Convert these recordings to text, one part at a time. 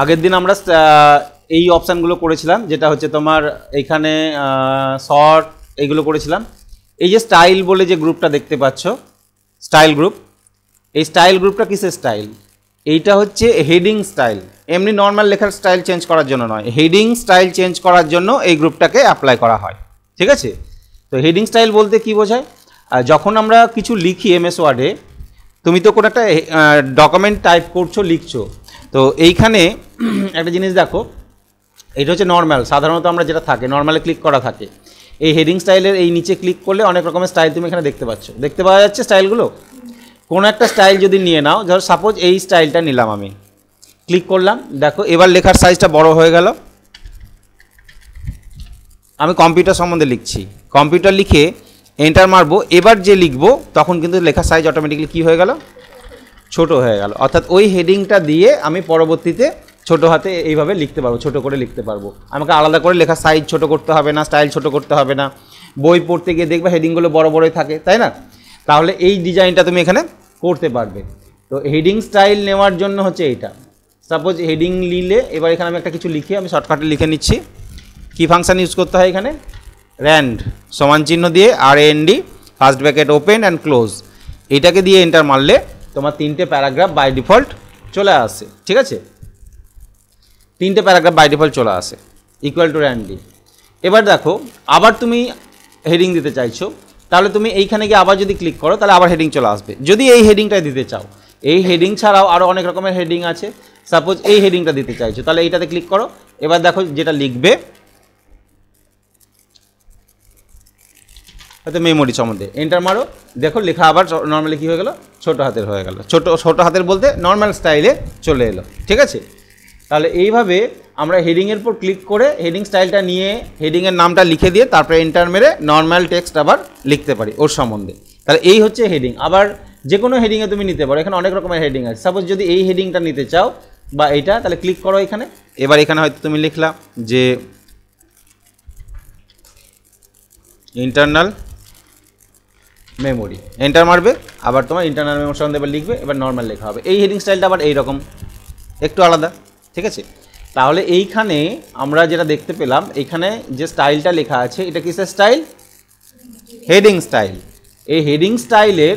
আগের দিন আমরা এই অপশানগুলো করেছিলাম, যেটা হচ্ছে তোমার এইখানে শর্ট এইগুলো করেছিলাম। এই যে স্টাইল বলে যে গ্রুপটা দেখতে পাচ্ছ, স্টাইল গ্রুপ, এই স্টাইল গ্রুপটা কিসের স্টাইল? এইটা হচ্ছে হেডিং স্টাইল। এমনি নর্মাল লেখার স্টাইল চেঞ্জ করার জন্য নয়, হেডিং স্টাইল চেঞ্জ করার জন্য এই গ্রুপটাকে অ্যাপ্লাই করা হয়। ঠিক আছে? তো হেডিং স্টাইল বলতে কি বোঝায়? যখন আমরা কিছু লিখি এমএস ওয়ার্ডে, তুমি তো কোনো একটা ডকুমেন্ট টাইপ করছো, লিখছো, তো এইখানে একটা জিনিস দেখো, এটা হচ্ছে নর্মাল, সাধারণত আমরা যেটা থাকে নর্মালে ক্লিক করা থাকে। এই হেডিং স্টাইলের এই নিচে ক্লিক করলে অনেক রকমের স্টাইল তুমি এখানে দেখতে পাচ্ছ, দেখতে পাওয়া যাচ্ছে স্টাইলগুলো। কোনো একটা স্টাইল যদি নিয়ে নাও, ধর সাপোজ এই স্টাইলটা নিলাম, আমি ক্লিক করলাম, দেখো এবার লেখার সাইজটা বড় হয়ে গেল। আমি কম্পিউটার সম্বন্ধে লিখছি, কম্পিউটার লিখে এন্টার মারবো, এবার যে লিখবো তখন কিন্তু লেখার সাইজ অটোমেটিক্যালি কী হয়ে গেল? ছোট হয়ে গেল। অর্থাৎ ওই হেডিংটা দিয়ে আমি পরবর্তীতে ছোটো হাতে এইভাবে লিখতে পারবো, ছোটো করে লিখতে পারবো। আমাকে আলাদা করে লেখার সাইজ ছোটো করতে হবে না, স্টাইল ছোটো করতে হবে না। বই পড়তে গিয়ে দেখবে হেডিংগুলো বড় বড়ই থাকে, তাই না? তাহলে এই ডিজাইনটা তুমি এখানে করতে পারবে। তো হেডিং স্টাইল নেওয়ার জন্য হচ্ছে এইটা। সাপোজ হেডিং নিলে এবার এখানে আমি একটা কিছু লিখে আমি শর্টকাটে লিখে নিচ্ছি। কী ফাংশান ইউজ করতে হয় এখানে? র্যান্ড সমান চিহ্ন দিয়ে RAND first bracket open and close, এটাকে দিয়ে এন্টার মারলে তোমার 3টে প্যারাগ্রাফ বাই ডিফল্ট চলে আসে। ঠিক আছে? 3টে প্যারাগ্রাফ বাই ডিফল্ট চলে আসে, ইকুয়াল টু র্যান্ডি। এবার দেখো আবার তুমি হেডিং দিতে চাইছো, তাহলে তুমি এইখানে গিয়ে আবার যদি ক্লিক করো তাহলে আবার হেডিং চলে আসবে, যদি এই হেডিংটাই দিতে চাও। এই হেডিং ছাড়াও আরও অনেক রকমের হেডিং আছে। সাপোজ এই হেডিংটা দিতে চাইছো, তাহলে এইটাতে ক্লিক করো। এবার দেখো যেটা লিখবে, হয়তো মেমোরি সম্বন্ধে এন্টার মারো, দেখো লেখা আবার নর্মালি কী হয়ে গেল? ছোটো হাতের হয়ে গেল। ছোটো হাতের বলতে নর্মাল স্টাইলে চলে এলো। ঠিক আছে? তাহলে এইভাবে আমরা হেডিংয়ের উপর ক্লিক করে হেডিং স্টাইলটা নিয়ে হেডিংয়ের নামটা লিখে দিয়ে তারপরে এন্টার মেরে নর্মাল টেক্সট আবার লিখতে পারি ওর সম্বন্ধে। তাহলে এই হচ্ছে হেডিং। আবার যে কোনো হেডিংয়ে তুমি নিতে পারো, এখানে অনেক রকমের হেডিং আছে। সাপোজ যদি এই হেডিংটা নিতে চাও বা এইটা, তাহলে ক্লিক করো এখানে। এবার এখানে হয়তো তুমি লিখলা যে ইন্টারনাল মেমোরি, এন্টার মারবে, আবার তোমার ইন্টারনাল মেমোরি সম্বন্ধে এবার লিখবে, এবার নর্মাল লেখা হবে। এই হেডিং স্টাইলটা আবার এইরকম একটু আলাদা। ঠিক আছে? তাহলে এইখানে আমরা যেটা দেখতে পেলাম, এইখানে যে স্টাইলটা লেখা আছে এটা কিসের স্টাইল? Heading style. এই হেডিং স্টাইলের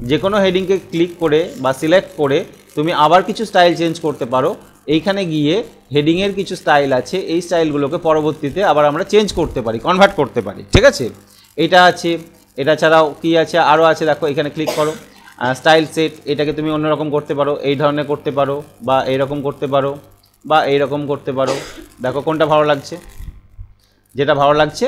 যে কোনো হেডিংকে ক্লিক করে বা সিলেক্ট করে তুমি আবার কিছু স্টাইল চেঞ্জ করতে পারো। এইখানে গিয়ে হেডিংয়ের কিছু স্টাইল আছে, এই স্টাইলগুলোকে পরবর্তীতে আবার আমরা চেঞ্জ করতে পারি, কনভার্ট করতে পারি। ঠিক আছে? এটা আছে, এটা ছাড়াও কি আছে, আরও আছে। দেখো এখানে ক্লিক করো, স্টাইল সেট, এটাকে তুমি অন্যরকম করতে পারো, এই ধরনের করতে পারো, বা এইরকম করতে পারো, বা এইরকম করতে পারো। দেখো কোনটা ভালো লাগছে, যেটা ভালো লাগছে,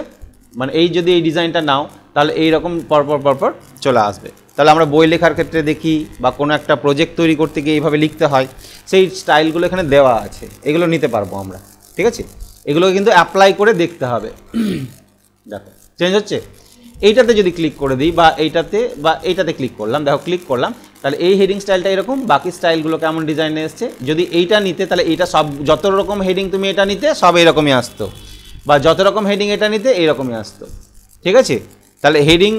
মানে এই যদি এই ডিজাইনটা নাও তাহলে এইরকম পরপর চলে আসবে। তাহলে আমরা বই লেখার ক্ষেত্রে দেখি বা কোনো একটা প্রজেক্ট তৈরি করতে গিয়ে এইভাবে লিখতে হয়, সেই স্টাইলগুলো এখানে দেওয়া আছে, এগুলো নিতে পারবো আমরা। ঠিক আছে? এগুলোকে কিন্তু অ্যাপ্লাই করে দেখতে হবে। দেখো চেঞ্জ হচ্ছে। এইটাতে যদি ক্লিক করে দিই বা এইটাতে ক্লিক করলাম, দেখো ক্লিক করলাম, তাহলে এই হেডিং স্টাইলটা এরকম, বাকি স্টাইলগুলো কেমন ডিজাইনে এসছে। যদি এইটা নিতে তাহলে এইটা সব, যত রকম হেডিং তুমি এটা নিতে সব এইরকমই আসতো, বা যত রকম হেডিং এটা নিতে এইরকমই আসতো। ঠিক আছে? তাহলে হেডিং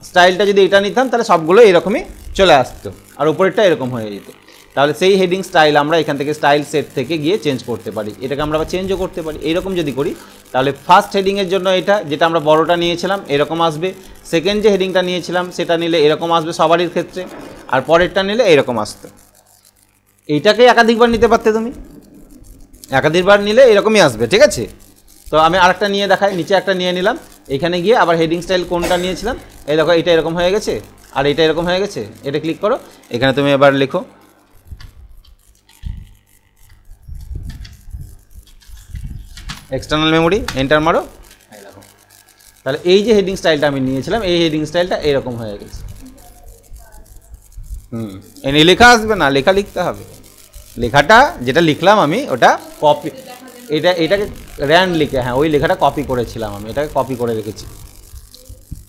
স্টাইলটা যদি এটা নিতাম তাহলে সবগুলো এরকমই চলে আসতো, আর উপরেরটা এরকম হয়ে যেত। তাহলে সেই হেডিং স্টাইল আমরা এখান থেকে স্টাইল সেট থেকে গিয়ে চেঞ্জ করতে পারি, এটাকে আমরা আবার চেঞ্জও করতে পারি। এইরকম যদি করি তাহলে ফার্স্ট হেডিংয়ের জন্য এটা, যেটা আমরা বড়টা নিয়েছিলাম, এরকম আসবে। সেকেন্ড যে হেডিংটা নিয়েছিলাম সেটা নিলে এরকম আসবে সবারই ক্ষেত্রে, আর পরেরটা নিলে এরকম আসতো। এইটাকে একাধিকবার নিতে পারতে তুমি, একাধিকবার নিলে এরকমই আসবে। ঠিক আছে? তো আমি আরেকটা নিয়ে দেখাই, নিচে একটা নিয়ে নিলাম, এখানে গিয়ে আবার হেডিং স্টাইল কোনটা নিয়েছিলাম, এই দেখো এটা এরকম হয়ে গেছে আর এটা এরকম হয়ে গেছে। এটা ক্লিক করো, এখানে তুমি এবার লেখো এক্সটার্নাল মেমোরি, এন্টার মারো, এই দেখো। তাহলে এই যে হেডিং স্টাইলটা আমি নিয়েছিলাম, এই হেডিং স্টাইলটা এরকম হয়ে গেছে। এনে লেখা আসবে না, লেখা লিখতে হবে। লেখাটা যেটা লিখলাম আমি ওটা কপি, এটাকে র্যান্ড লিখে, হ্যাঁ ওই লেখাটা কপি করেছিলাম আমি, এটাকে কপি করে রেখেছি।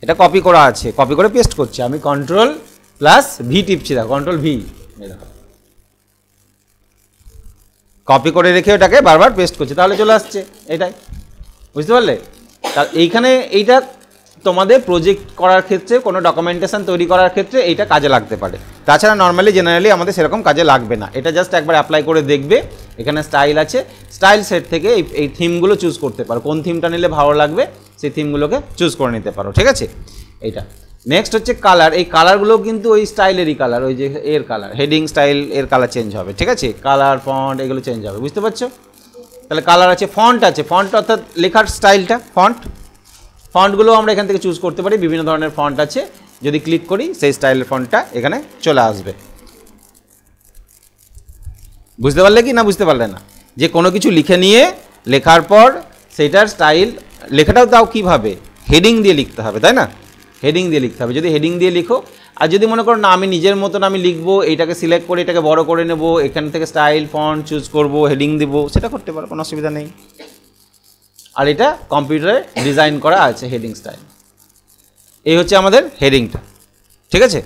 এটা কপি করা আছে, কপি করে পেস্ট করছি আমি। Ctrl+V টিপছি, দেখো Ctrl+V, দেখো কপি করে রেখে ওটাকে বারবার পেস্ট করছি, তাহলে চলে আসছে। এটাই বুঝতে পারলে? তা এইখানে এইটা তোমাদের প্রজেক্ট করার ক্ষেত্রে, কোনো ডকুমেন্টেশন তৈরি করার ক্ষেত্রে এইটা কাজে লাগতে পারে। তাছাড়া নর্মালি জেনারেলি আমাদের সেরকম কাজে লাগবে না। এটা জাস্ট একবার অ্যাপ্লাই করে দেখবে, এখানে স্টাইল আছে, স্টাইল সেট থেকে এই থিমগুলো চুজ করতে পারো, কোন থিমটা নিলে ভালো লাগবে সেই থিমগুলোকে চুজ করে নিতে পারো, ঠিক আছে। এইটা নেক্সট হচ্ছে কালার, এই কালারগুলো কিন্তু ওই স্টাইলেরই কালার, ওই যে এর কালার, হেডিং স্টাইল এর কালার চেঞ্জ হবে, ঠিক আছে, কালার ফন্ট এগুলো চেঞ্জ হবে, বুঝতে পারছো। তাহলে কালার আছে, ফন্ট আছে, ফন্ট অর্থাৎ লেখার স্টাইলটা, ফন্টগুলো আমরা এখান থেকে চুজ করতে পারি, বিভিন্ন ধরনের ফন্ট আছে, যদি ক্লিক করি সেই স্টাইলের ফন্টটা এখানে চলে আসবে। বুঝতে পারলে কি না বুঝতে পারলে না, যে কোনো কিছু লিখে নিয়ে লেখার পর সেইটার স্টাইল, লেখাটাও তাও কীভাবে, হেডিং দিয়ে লিখতে হবে, তাই না, হেডিং দিয়ে লিখতে হবে। যদি হেডিং দিয়ে লিখো, আর যদি মনে করো না আমি নিজের মতন আমি লিখবো, এইটাকে সিলেক্ট করে এটাকে বড় করে নেব, এখান থেকে স্টাইল ফন্ট চুজ করব, হেডিং দেবো, সেটা করতে পারো, কোনো অসুবিধা নেই। আর এটা কম্পিউটারে ডিজাইন করা আছে হেডিং স্টাইল। এই হচ্ছে আমাদের হেডিংটা, ঠিক আছে।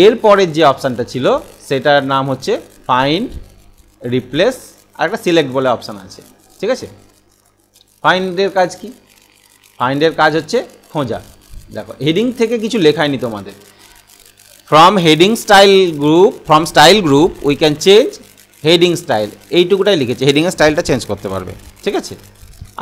এরপরের যে অপশানটা ছিল সেটার নাম হচ্ছে ফাইন্ড, রিপ্লেস, আর একটা সিলেক্ট বলে অপশান আছে, ঠিক আছে। ফাইন্ডের কাজ কি? ফাইন্ডের কাজ হচ্ছে খোঁজা। দেখো হেডিং থেকে কিছু লেখায়নি তোমাদের, from style group we can change heading style, এইটুকুটাই লিখেছে, হেডিংয়ের স্টাইলটা চেঞ্জ করতে পারবে, ঠিক আছে,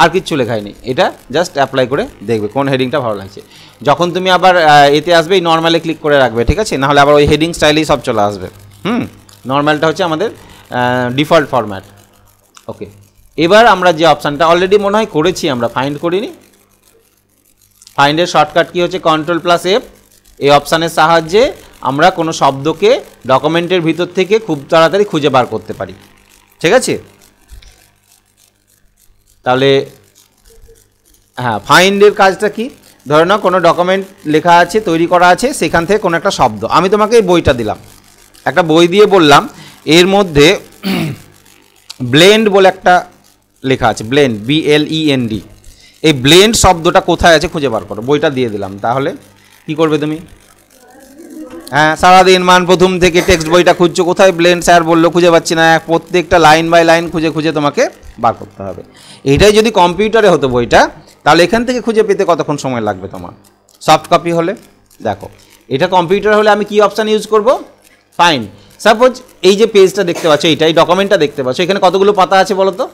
আর কিচ্ছু লেখায়নি। এটা জাস্ট অ্যাপ্লাই করে দেখবে কোন হেডিংটা ভালো লাগছে। যখন তুমি আবার এতে আসবে, এই নর্মালে ক্লিক করে রাখবে, ঠিক আছে, নাহলে আবার ওই হেডিং স্টাইলেই সব চলে আসবে। নর্মালটা হচ্ছে আমাদের ডিফল্ট ফরম্যাট। ওকে, এবার আমরা যে অপশানটা অলরেডি মনে হয় করেছি, আমরা ফাইন্ড করিনি। ফাইন্ডের শর্টকাট কি হচ্ছে Ctrl+F। এই অপশানের সাহায্যে আমরা কোনো শব্দকে ডকুমেন্টের ভিতর থেকে খুব তাড়াতাড়ি খুঁজে বার করতে পারি, ঠিক আছে। তাহলে হ্যাঁ, ফাইন্ডের কাজটা কি, ধরে নাও কোনো ডকুমেন্ট লেখা আছে, তৈরি করা আছে, সেখান থেকে কোনো একটা শব্দ, আমি তোমাকে এই বইটা দিলাম, একটা বই দিয়ে বললাম এর মধ্যে ব্লেন্ড বলে একটা লেখা আছে, ব্লেন্ড, BLEND, এই ব্লেন্ড শব্দটা কোথায় আছে খুঁজে বার করো, বইটা দিয়ে দিলাম। তাহলে কি করবে তুমি? হ্যাঁ, সারাদিন প্রথম থেকে টেক্সট বইটা খুঁজছো, কোথায় ব্লেন্ড স্যার বললো, খুঁজে পাচ্ছি না, প্রত্যেকটা লাইন বাই লাইন খুঁজে খুঁজে তোমাকে বার করতে হবে। এইটাই যদি কম্পিউটারে হতো বইটা, তাহলে এখান থেকে খুঁজে পেতে কতক্ষণ সময় লাগবে তোমার। সফট কপি হলে, দেখো এটা কম্পিউটার হলে আমি কি অপশান ইউজ করব? ফাইন্ড। সাপোজ এই যে পেজটা দেখতে পাচ্ছ, এই ডকুমেন্টটা দেখতে পাচ্ছ, এখানে কতগুলো পাতা আছে বলো তো?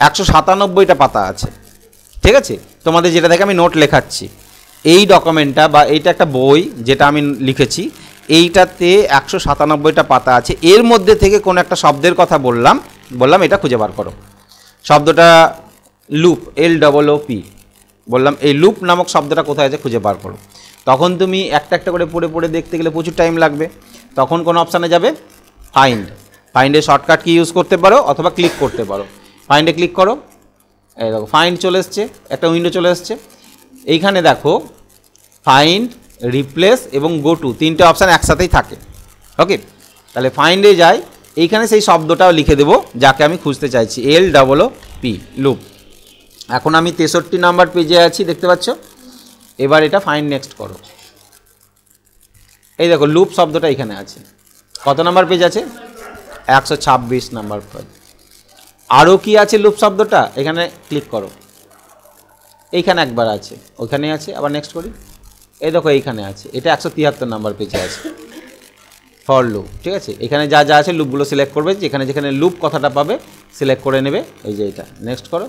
197টা পাতা আছে, ঠিক আছে। তোমাদের যেটা দেখে আমি নোট লেখাচ্ছি, এই ডকুমেন্টটা বা এইটা একটা বই যেটা আমি লিখেছি, এইটাতে 197টা পাতা আছে। এর মধ্যে থেকে কোনো একটা শব্দের কথা বললাম এটা খুঁজে বার করো। শব্দটা লুপ, LOOP, বললাম এই লুপ নামক শব্দটা কোথায় আছে খুঁজে বার করো। তখন তুমি একটা একটা করে পড়ে দেখতে গেলে প্রচুর টাইম লাগবে। তখন কোন অপশানে যাবে? ফাইন্ড। ফাইন্ডে শর্টকাট কি ইউজ করতে পারো অথবা ক্লিক করতে পারো। ফাইন্ডে ক্লিক করো, এই দেখো ফাইন্ড চলে এসছে, একটা উইন্ডো চলে এসছে। এইখানে দেখো ফাইন্ড, রিপ্লেস এবং গো টু, তিনটে অপশান একসাথেই থাকে। ওকে, তাহলে ফাইন্ডে যাই, এইখানে সেই শব্দটাও লিখে দেবো যাকে আমি খুঁজতে চাইছি, LOOP, লুপ। এখন আমি 63 নাম্বার পেজে আছি, দেখতে পাচ্ছ। এবার এটা ফাইন্ড নেক্সট করো। এই দেখো লুপ শব্দটা এখানে আছে। কত নাম্বার পেজ আছে? 126 নাম্বার পেজ। আরও কি আছে লুপ শব্দটা? এখানে ক্লিক করো, এইখানে একবার আছে, ওইখানে আছে, আবার নেক্সট করি, এই দেখো এইখানে আছে। এটা 173 নাম্বার পেজে আছে, ফর লুপ, ঠিক আছে। এখানে যা যা আছে লুপগুলো সিলেক্ট করবে, যেখানে যেখানে লুপ কথাটা পাবে সিলেক্ট করে নেবে। এই যে এটা নেক্সট করো,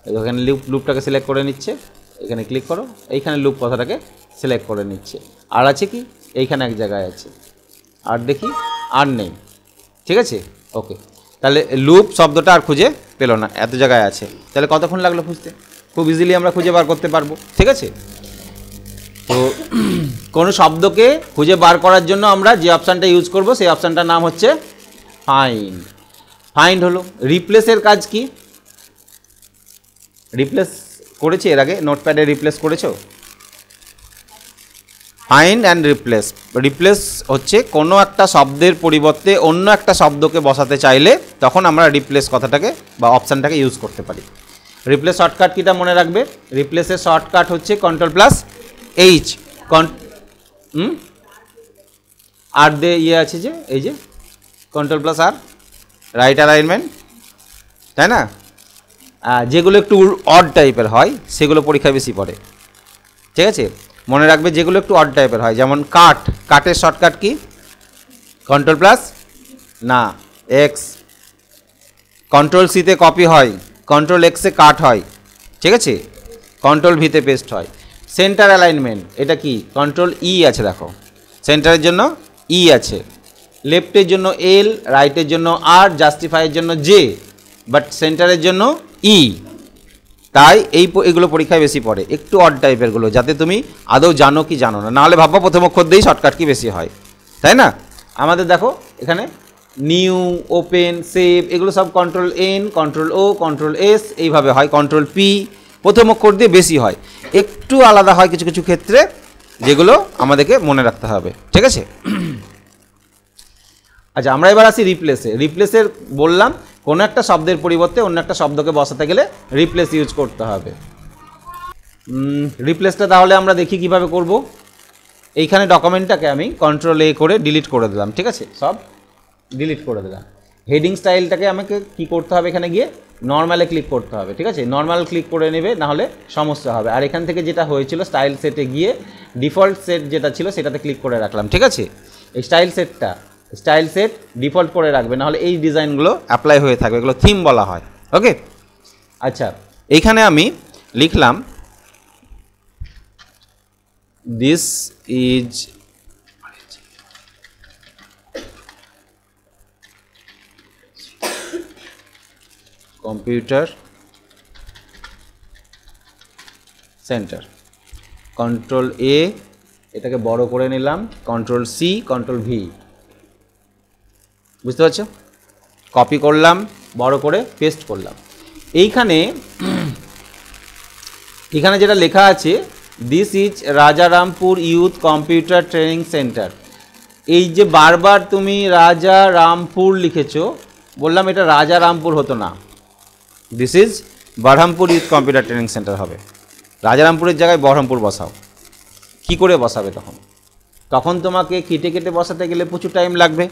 এখানে লুপটাকে সিলেক্ট করে নিচ্ছে, এখানে ক্লিক করো, এইখানে লুপ কথাটাকে সিলেক্ট করে নিচ্ছে। আর আছে কি? এইখানে এক জায়গায় আছে, আর দেখি আর নেই, ঠিক আছে। ওকে, তাহলে লুপ শব্দটা আর খুঁজে পেলো না, এত জায়গায় আছে। তাহলে কতক্ষণ লাগলো খুঁজতে? খুব ইজিলি আমরা খুঁজে বার করতে পারবো, ঠিক আছে। তো কোনো শব্দকে খুঁজে বার করার জন্য আমরা যে অপশানটা ইউজ করব সেই অপশানটার নাম হচ্ছে ফাইন্ড। ফাইন্ড হলো। রিপ্লেসের কাজ কি? রিপ্লেস করেছি এর আগে, নোটপ্যাডে রিপ্লেস করেছো? Find and replace. রিপ্লেস হচ্ছে কোনো একটা শব্দের পরিবর্তে অন্য একটা শব্দকে বসাতে চাইলে তখন আমরা রিপ্লেস কথাটাকে বা অপশানটাকে ইউজ করতে পারি। রিপ্লেস শর্টকাট কিটা মনে রাখবে? রিপ্লেসের শর্টকাট হচ্ছে Ctrl+H। আর দে ইয়ে আছে যে, এই যে Ctrl+R, রাইট অ্যালাইনমেন্ট, তাই না? যেগুলো একটু অড টাইপের হয় সেগুলো পরীক্ষায় বেশি পড়ে, ঠিক আছে। মনে রাখবে যেগুলো একটু অড টাইপের হয়, যেমন কাটের শর্টকাট কি? কন্ট্রোল প্লাস না এক্স, কন্ট্রোল সিতে কপি হয়, কন্ট্রোল এক্সে কাট হয়, ঠিক আছে, কন্ট্রোল ভিতে পেস্ট হয়। সেন্টার অ্যালাইনমেন্ট এটা কি, কন্ট্রোল ই আছে, দেখো সেন্টারের জন্য ই আছে, লেফটের জন্য এল, রাইটের জন্য আর, জাস্টিফাইয়ের জন্য জে, বাট সেন্টারের জন্য ই। তাই এগুলো পরীক্ষায় বেশি পড়ে, একটু অড টাইপেরগুলো, যাতে তুমি আদৌ জানো কি জানো না, নাহলে ভাববা প্রথম অক্ষর দিয়েই শর্টকাট কি বেশি হয়, তাই না। আমাদের দেখো এখানে নিউ, ওপেন, সেভ এগুলো সব কন্ট্রোল এন, কন্ট্রোল ও, কন্ট্রোল এস এইভাবে হয়, কন্ট্রোল পি প্রথম অক্ষর দিয়ে বেশি হয়, একটু আলাদা হয় কিছু কিছু ক্ষেত্রে, যেগুলো আমাদেরকে মনে রাখতে হবে, ঠিক আছে। আচ্ছা আমরা এবার আসি রিপ্লেসে। রিপ্লেসের বললাম কোনো একটা শব্দের পরিবর্তে অন্য একটা শব্দকে বসাতে গেলে রিপ্লেস ইউজ করতে হবে। রিপ্লেসটা তাহলে আমরা দেখি কিভাবে করব। এইখানে ডকুমেন্টটাকে আমি কন্ট্রোল এ করে ডিলিট করে দিলাম, ঠিক আছে, সব ডিলিট করে দিলাম। হেডিং স্টাইলটাকে আমাকে কি করতে হবে, এখানে গিয়ে নর্মালে ক্লিক করতে হবে, ঠিক আছে, নর্মাল ক্লিক করে নেবে, নাহলে সমস্যা হবে। আর এখান থেকে যেটা হয়েছিল স্টাইল সেটে গিয়ে ডিফল্ট সেট যেটা ছিল সেটাতে ক্লিক করে রাখলাম, ঠিক আছে। এই স্টাইল সেট ডিফল্ট করে রাখবে, নাহলে এই ডিজাইনগুলো অ্যাপ্লাই হয়ে থাকবে, এগুলো থিম বলা হয়, ওকে। আচ্ছা এইখানে আমি লিখলাম this is computer centre, control A এটাকে বড় করে নিলাম, কন্ট্রোল সি, কন্ট্রোল ভি, বুঝতে পারছো, কপি করলাম, বড় করে পেস্ট করলাম। এইখানে যেটা লেখা আছে this is Rajarampur youth computer training centre, এই যে বারবার তুমি রাজারামপুর লিখেছো, বললাম এটা রাজারামপুর হতো না, this is Baharampur youth computer training centre হবে। রাজারামপুরের জায়গায় বহরমপুর বসাও। কি করে বসাবে তখন তোমাকে কেটে কেটে বসাতে গেলে প্রচুর টাইম লাগবে।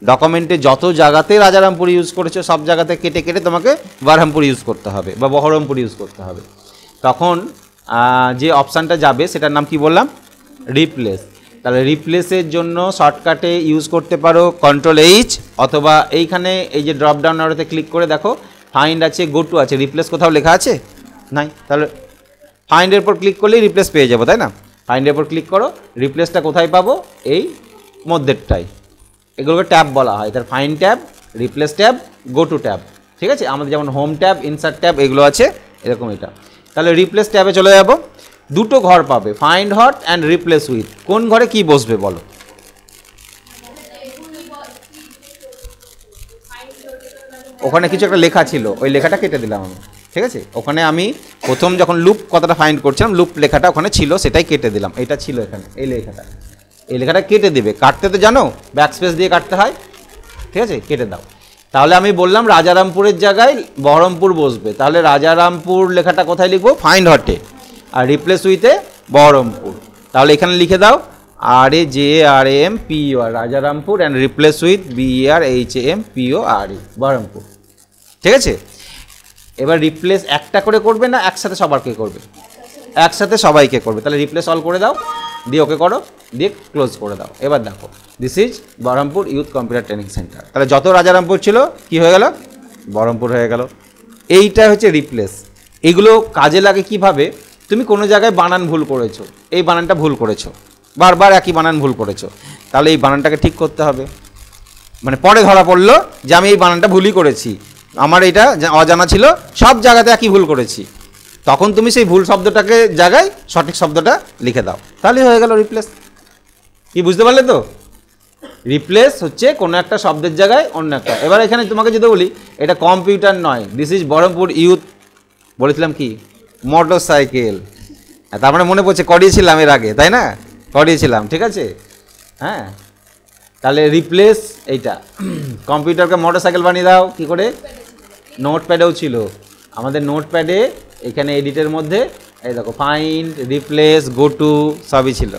ডকুমেন্টে যত জায়গাতে রাজারামপুর ইউজ করেছো সব জায়গাতে কেটে কেটে তোমাকে বহরমপুর ইউজ করতে হবে বা বহরমপুর ইউজ করতে হবে। তখন যে অপশানটা যাবে সেটার নাম কি বললাম, রিপ্লেস। তাহলে রিপ্লেসের জন্য শর্টকাটে ইউজ করতে পারো কন্ট্রোল এইচ, অথবা এইখানে এই যে ড্রপ ডাউন আরোতে ক্লিক করে দেখো ফাইন্ড আছে, গো টু আছে, রিপ্লেস কোথাও লেখা আছে নাই, তাহলে ফাইন্ডের পর ক্লিক করলেই রিপ্লেস পেয়ে যাবো, তাই না। ফাইন্ডের পর ক্লিক করো, রিপ্লেসটা কোথায় পাবো, এই মধ্যেরটাই, এগুলোকে ট্যাব বলা হয়। তার find tab, replace tab, go to tab, ঠিক আছে। আমাদের যেমন হোম ট্যাব, ইনসার্ট ট্যাব এগুলো আছে, এরকম এটা। তাহলে রিপ্লেস ট্যাবে চলে যাব, দুটো ঘর পাবে, find hot and replace with. কোন ঘরে কি বসবে বলো, ওখানে কিছু একটা লেখা ছিল, ওই লেখাটা কেটে দিলাম আমি, ঠিক আছে। ওখানে আমি প্রথম যখন লুপ কথাটা ফাইন্ড করছিলাম, লুপ লেখাটা ওখানে ছিল, সেটাই কেটে দিলাম। এটা ছিল এখানে, এই লেখাটা কেটে দেবে। কাটতে তো জানো, ব্যাকস্পেস দিয়ে কাটতে হয়, ঠিক আছে, কেটে দাও। তাহলে আমি বললাম রাজারামপুরের জায়গায় বহরমপুর বসবে, তাহলে রাজারামপুর লেখাটা কোথায় লিখবো, ফাইন্ড হটে, আর রিপ্লেস উইথে বহরমপুর। তাহলে এখানে লিখে দাও RAJARAMPUR, Rajarampur, and replace with BERHAMPURE, Baharampur, ঠিক আছে। এবার রিপ্লেস একটা করে করবে না একসাথে সবারকে করবে, একসাথে সবাইকে করবে। তাহলে রিপ্লেস অল করে দাও, দিয়ে ওকে করো, দিয়ে ক্লোজ করে দাও। এবার দেখো this is Baharampur youth computer training centre. তাহলে যত রাজারামপুর ছিল কি হয়ে গেল, বহরমপুর হয়ে গেল। এইটা হচ্ছে রিপ্লেস। এগুলো কাজে লাগে কিভাবে, তুমি কোনো জায়গায় বানান ভুল করেছো, এই বানানটা ভুল করেছো, বারবার একই বানান ভুল করেছো, তাহলে এই বানানটাকে ঠিক করতে হবে। মানে পরে ধরা পড়লো যে আমি এই বানানটা ভুলই করেছি, আমার এটা অজানা ছিল, সব জায়গাতে একই ভুল করেছি, তখন তুমি সেই ভুল শব্দটাকে জায়গায় সঠিক শব্দটা লিখে দাও, তাহলেই হয়ে গেল রিপ্লেস। কি বুঝতে পারলে তো, রিপ্লেস হচ্ছে কোনো একটা শব্দের জায়গায় অন্য একটা। এবার এখানে তোমাকে যদি বলি এটা কম্পিউটার নয়, দিস ইজ বহরমপুর ইউথ, বলেছিলাম কি মোটর সাইকেল, তার মানে মনে পড়ছে করিয়েছিলাম এর আগে, তাই না, করিয়েছিলাম, ঠিক আছে। হ্যাঁ, তাহলে রিপ্লেস এইটা, কম্পিউটারকে মোটর সাইকেল বানিয়ে দাও। কী করে, নোটপ্যাডেও ছিল আমাদের, নোটপ্যাডে এখানে এডিটের মধ্যে এই দেখো ফাইন্ড, রিপ্লেস, গো টু সবই ছিল,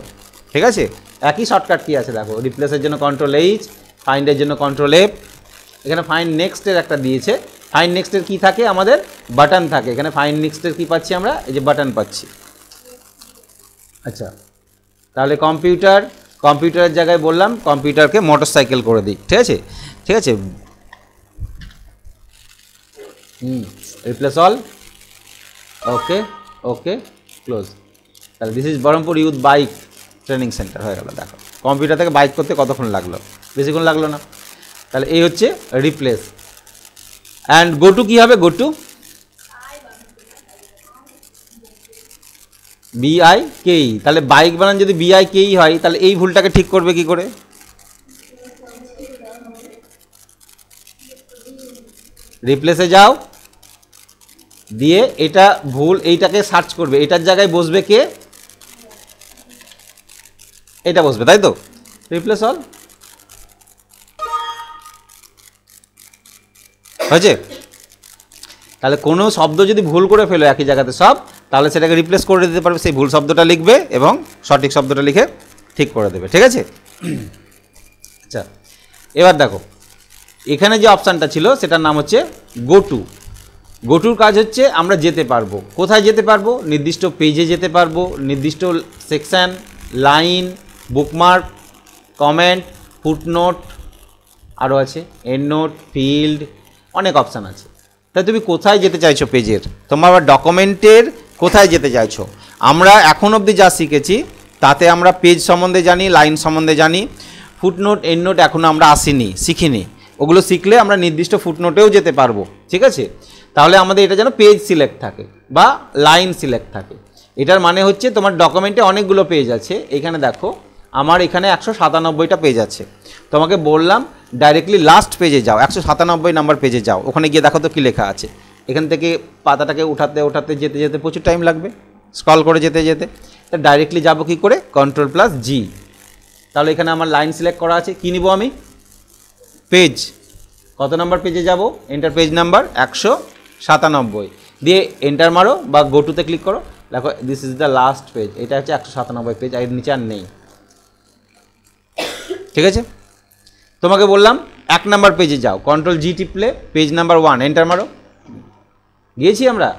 ঠিক আছে। একই শর্টকাট কী আছে দেখো, রিপ্লেসের জন্য কন্ট্রোল এইচ, ফাইন্ডের জন্য কন্ট্রোল এফ, এখানে ফাইন্ড নেক্সটের একটা দিয়েছে। ফাইন্ড নেক্সটের কী থাকে, আমাদের বাটন থাকে, এখানে ফাইন্ড নেক্সটের কী পাচ্ছি আমরা, এই যে বাটন পাচ্ছি। আচ্ছা, তাহলে কম্পিউটার, কম্পিউটারের জায়গায় বললাম কম্পিউটারকে মোটরসাইকেল করে দিই, ঠিক আছে, ঠিক আছে। রিপ্লেস অল, ওকে ওকে ক্লোজ। তাহলে this is Baharampur youth bike training centre হয়ে গেল। দেখো কম্পিউটার থেকে বাইক করতে কতক্ষণ লাগলো, বেশিক্ষণ লাগলো না। তাহলে এই হচ্ছে রিপ্লেস। অ্যান্ড গো টু কী হবে? Go to BIKE। তাহলে বাইক বানান যদি BIKE হয় তাহলে এই ভুলটাকে ঠিক করবে কি করে? রিপ্লেসে যাও, দিয়ে এটা ভুল, এইটাকে সার্চ করবে, এটার জায়গায় বসবে কে? এটা বসবে, তাই তো? রিপ্লেস অল হয়েছে। তাহলে কোনো শব্দ যদি ভুল করে ফেলো একই জায়গাতে সব, তাহলে সেটাকে রিপ্লেস করে দিতে পারবে, সেই ভুল শব্দটা লিখবে এবং সঠিক শব্দটা লিখে ঠিক করে দেবে, ঠিক আছে। আচ্ছা এবার দেখো এখানে যে অপশানটা ছিল সেটার নাম হচ্ছে গো টু। গো টুর কাজ হচ্ছে আমরা যেতে পারবো, কোথায় যেতে পারবো? নির্দিষ্ট পেজে যেতে পারবো, নির্দিষ্ট section, line, bookmark, comment, footnote, আরও আছে এন্ড নোট, ফিল্ড, অনেক অপশান আছে। তাই তুমি কোথায় যেতে চাইছো পেজের, তোমার আবার ডকুমেন্টের কোথায় যেতে চাইছো? আমরা এখন অবধি যা শিখেছি তাতে আমরা পেজ সম্বন্ধে জানি, লাইন সম্বন্ধে জানি, ফুটনোট এন্ড নোট এখনও আমরা শিখিনি। ওগুলো শিখলে আমরা নির্দিষ্ট ফুটনোটেও যেতে পারবো, ঠিক আছে। তাহলে আমাদের এটা যেন পেজ সিলেক্ট থাকে বা লাইন সিলেক্ট থাকে। এটার মানে হচ্ছে তোমার ডকুমেন্টে অনেকগুলো পেজ আছে। এখানে দেখো আমার এখানে 197টা পেজ আছে। তোমাকে বললাম ডাইরেক্টলি লাস্ট পেজে যাও, 197 নাম্বার পেজে যাও, ওখানে গিয়ে দেখো তো কী লেখা আছে। এখান থেকে পাতাটাকে উঠাতে যেতে প্রচুর টাইম লাগবে, স্ক্রল করে যেতে। তা ডাইরেক্টলি যাবো কী করে? Ctrl+G। তাহলে এখানে আমার লাইন সিলেক্ট করা আছে, কী নিব আমি? পেজ। কত নাম্বার পেজে যাব? এন্টার পেজ নাম্বার 197, দিয়ে এন্টার মারো বা গো টুতে ক্লিক করো। দেখো this is the last page, এটা হচ্ছে 197 পেজ, এর নিচে আর নেই, ঠিক আছে। তোমাকে বললাম 1 নাম্বার পেজে যাও, Ctrl+G টিপলে পেজ নাম্বার 1, এন্টার মারো, গিয়েছি আমরা।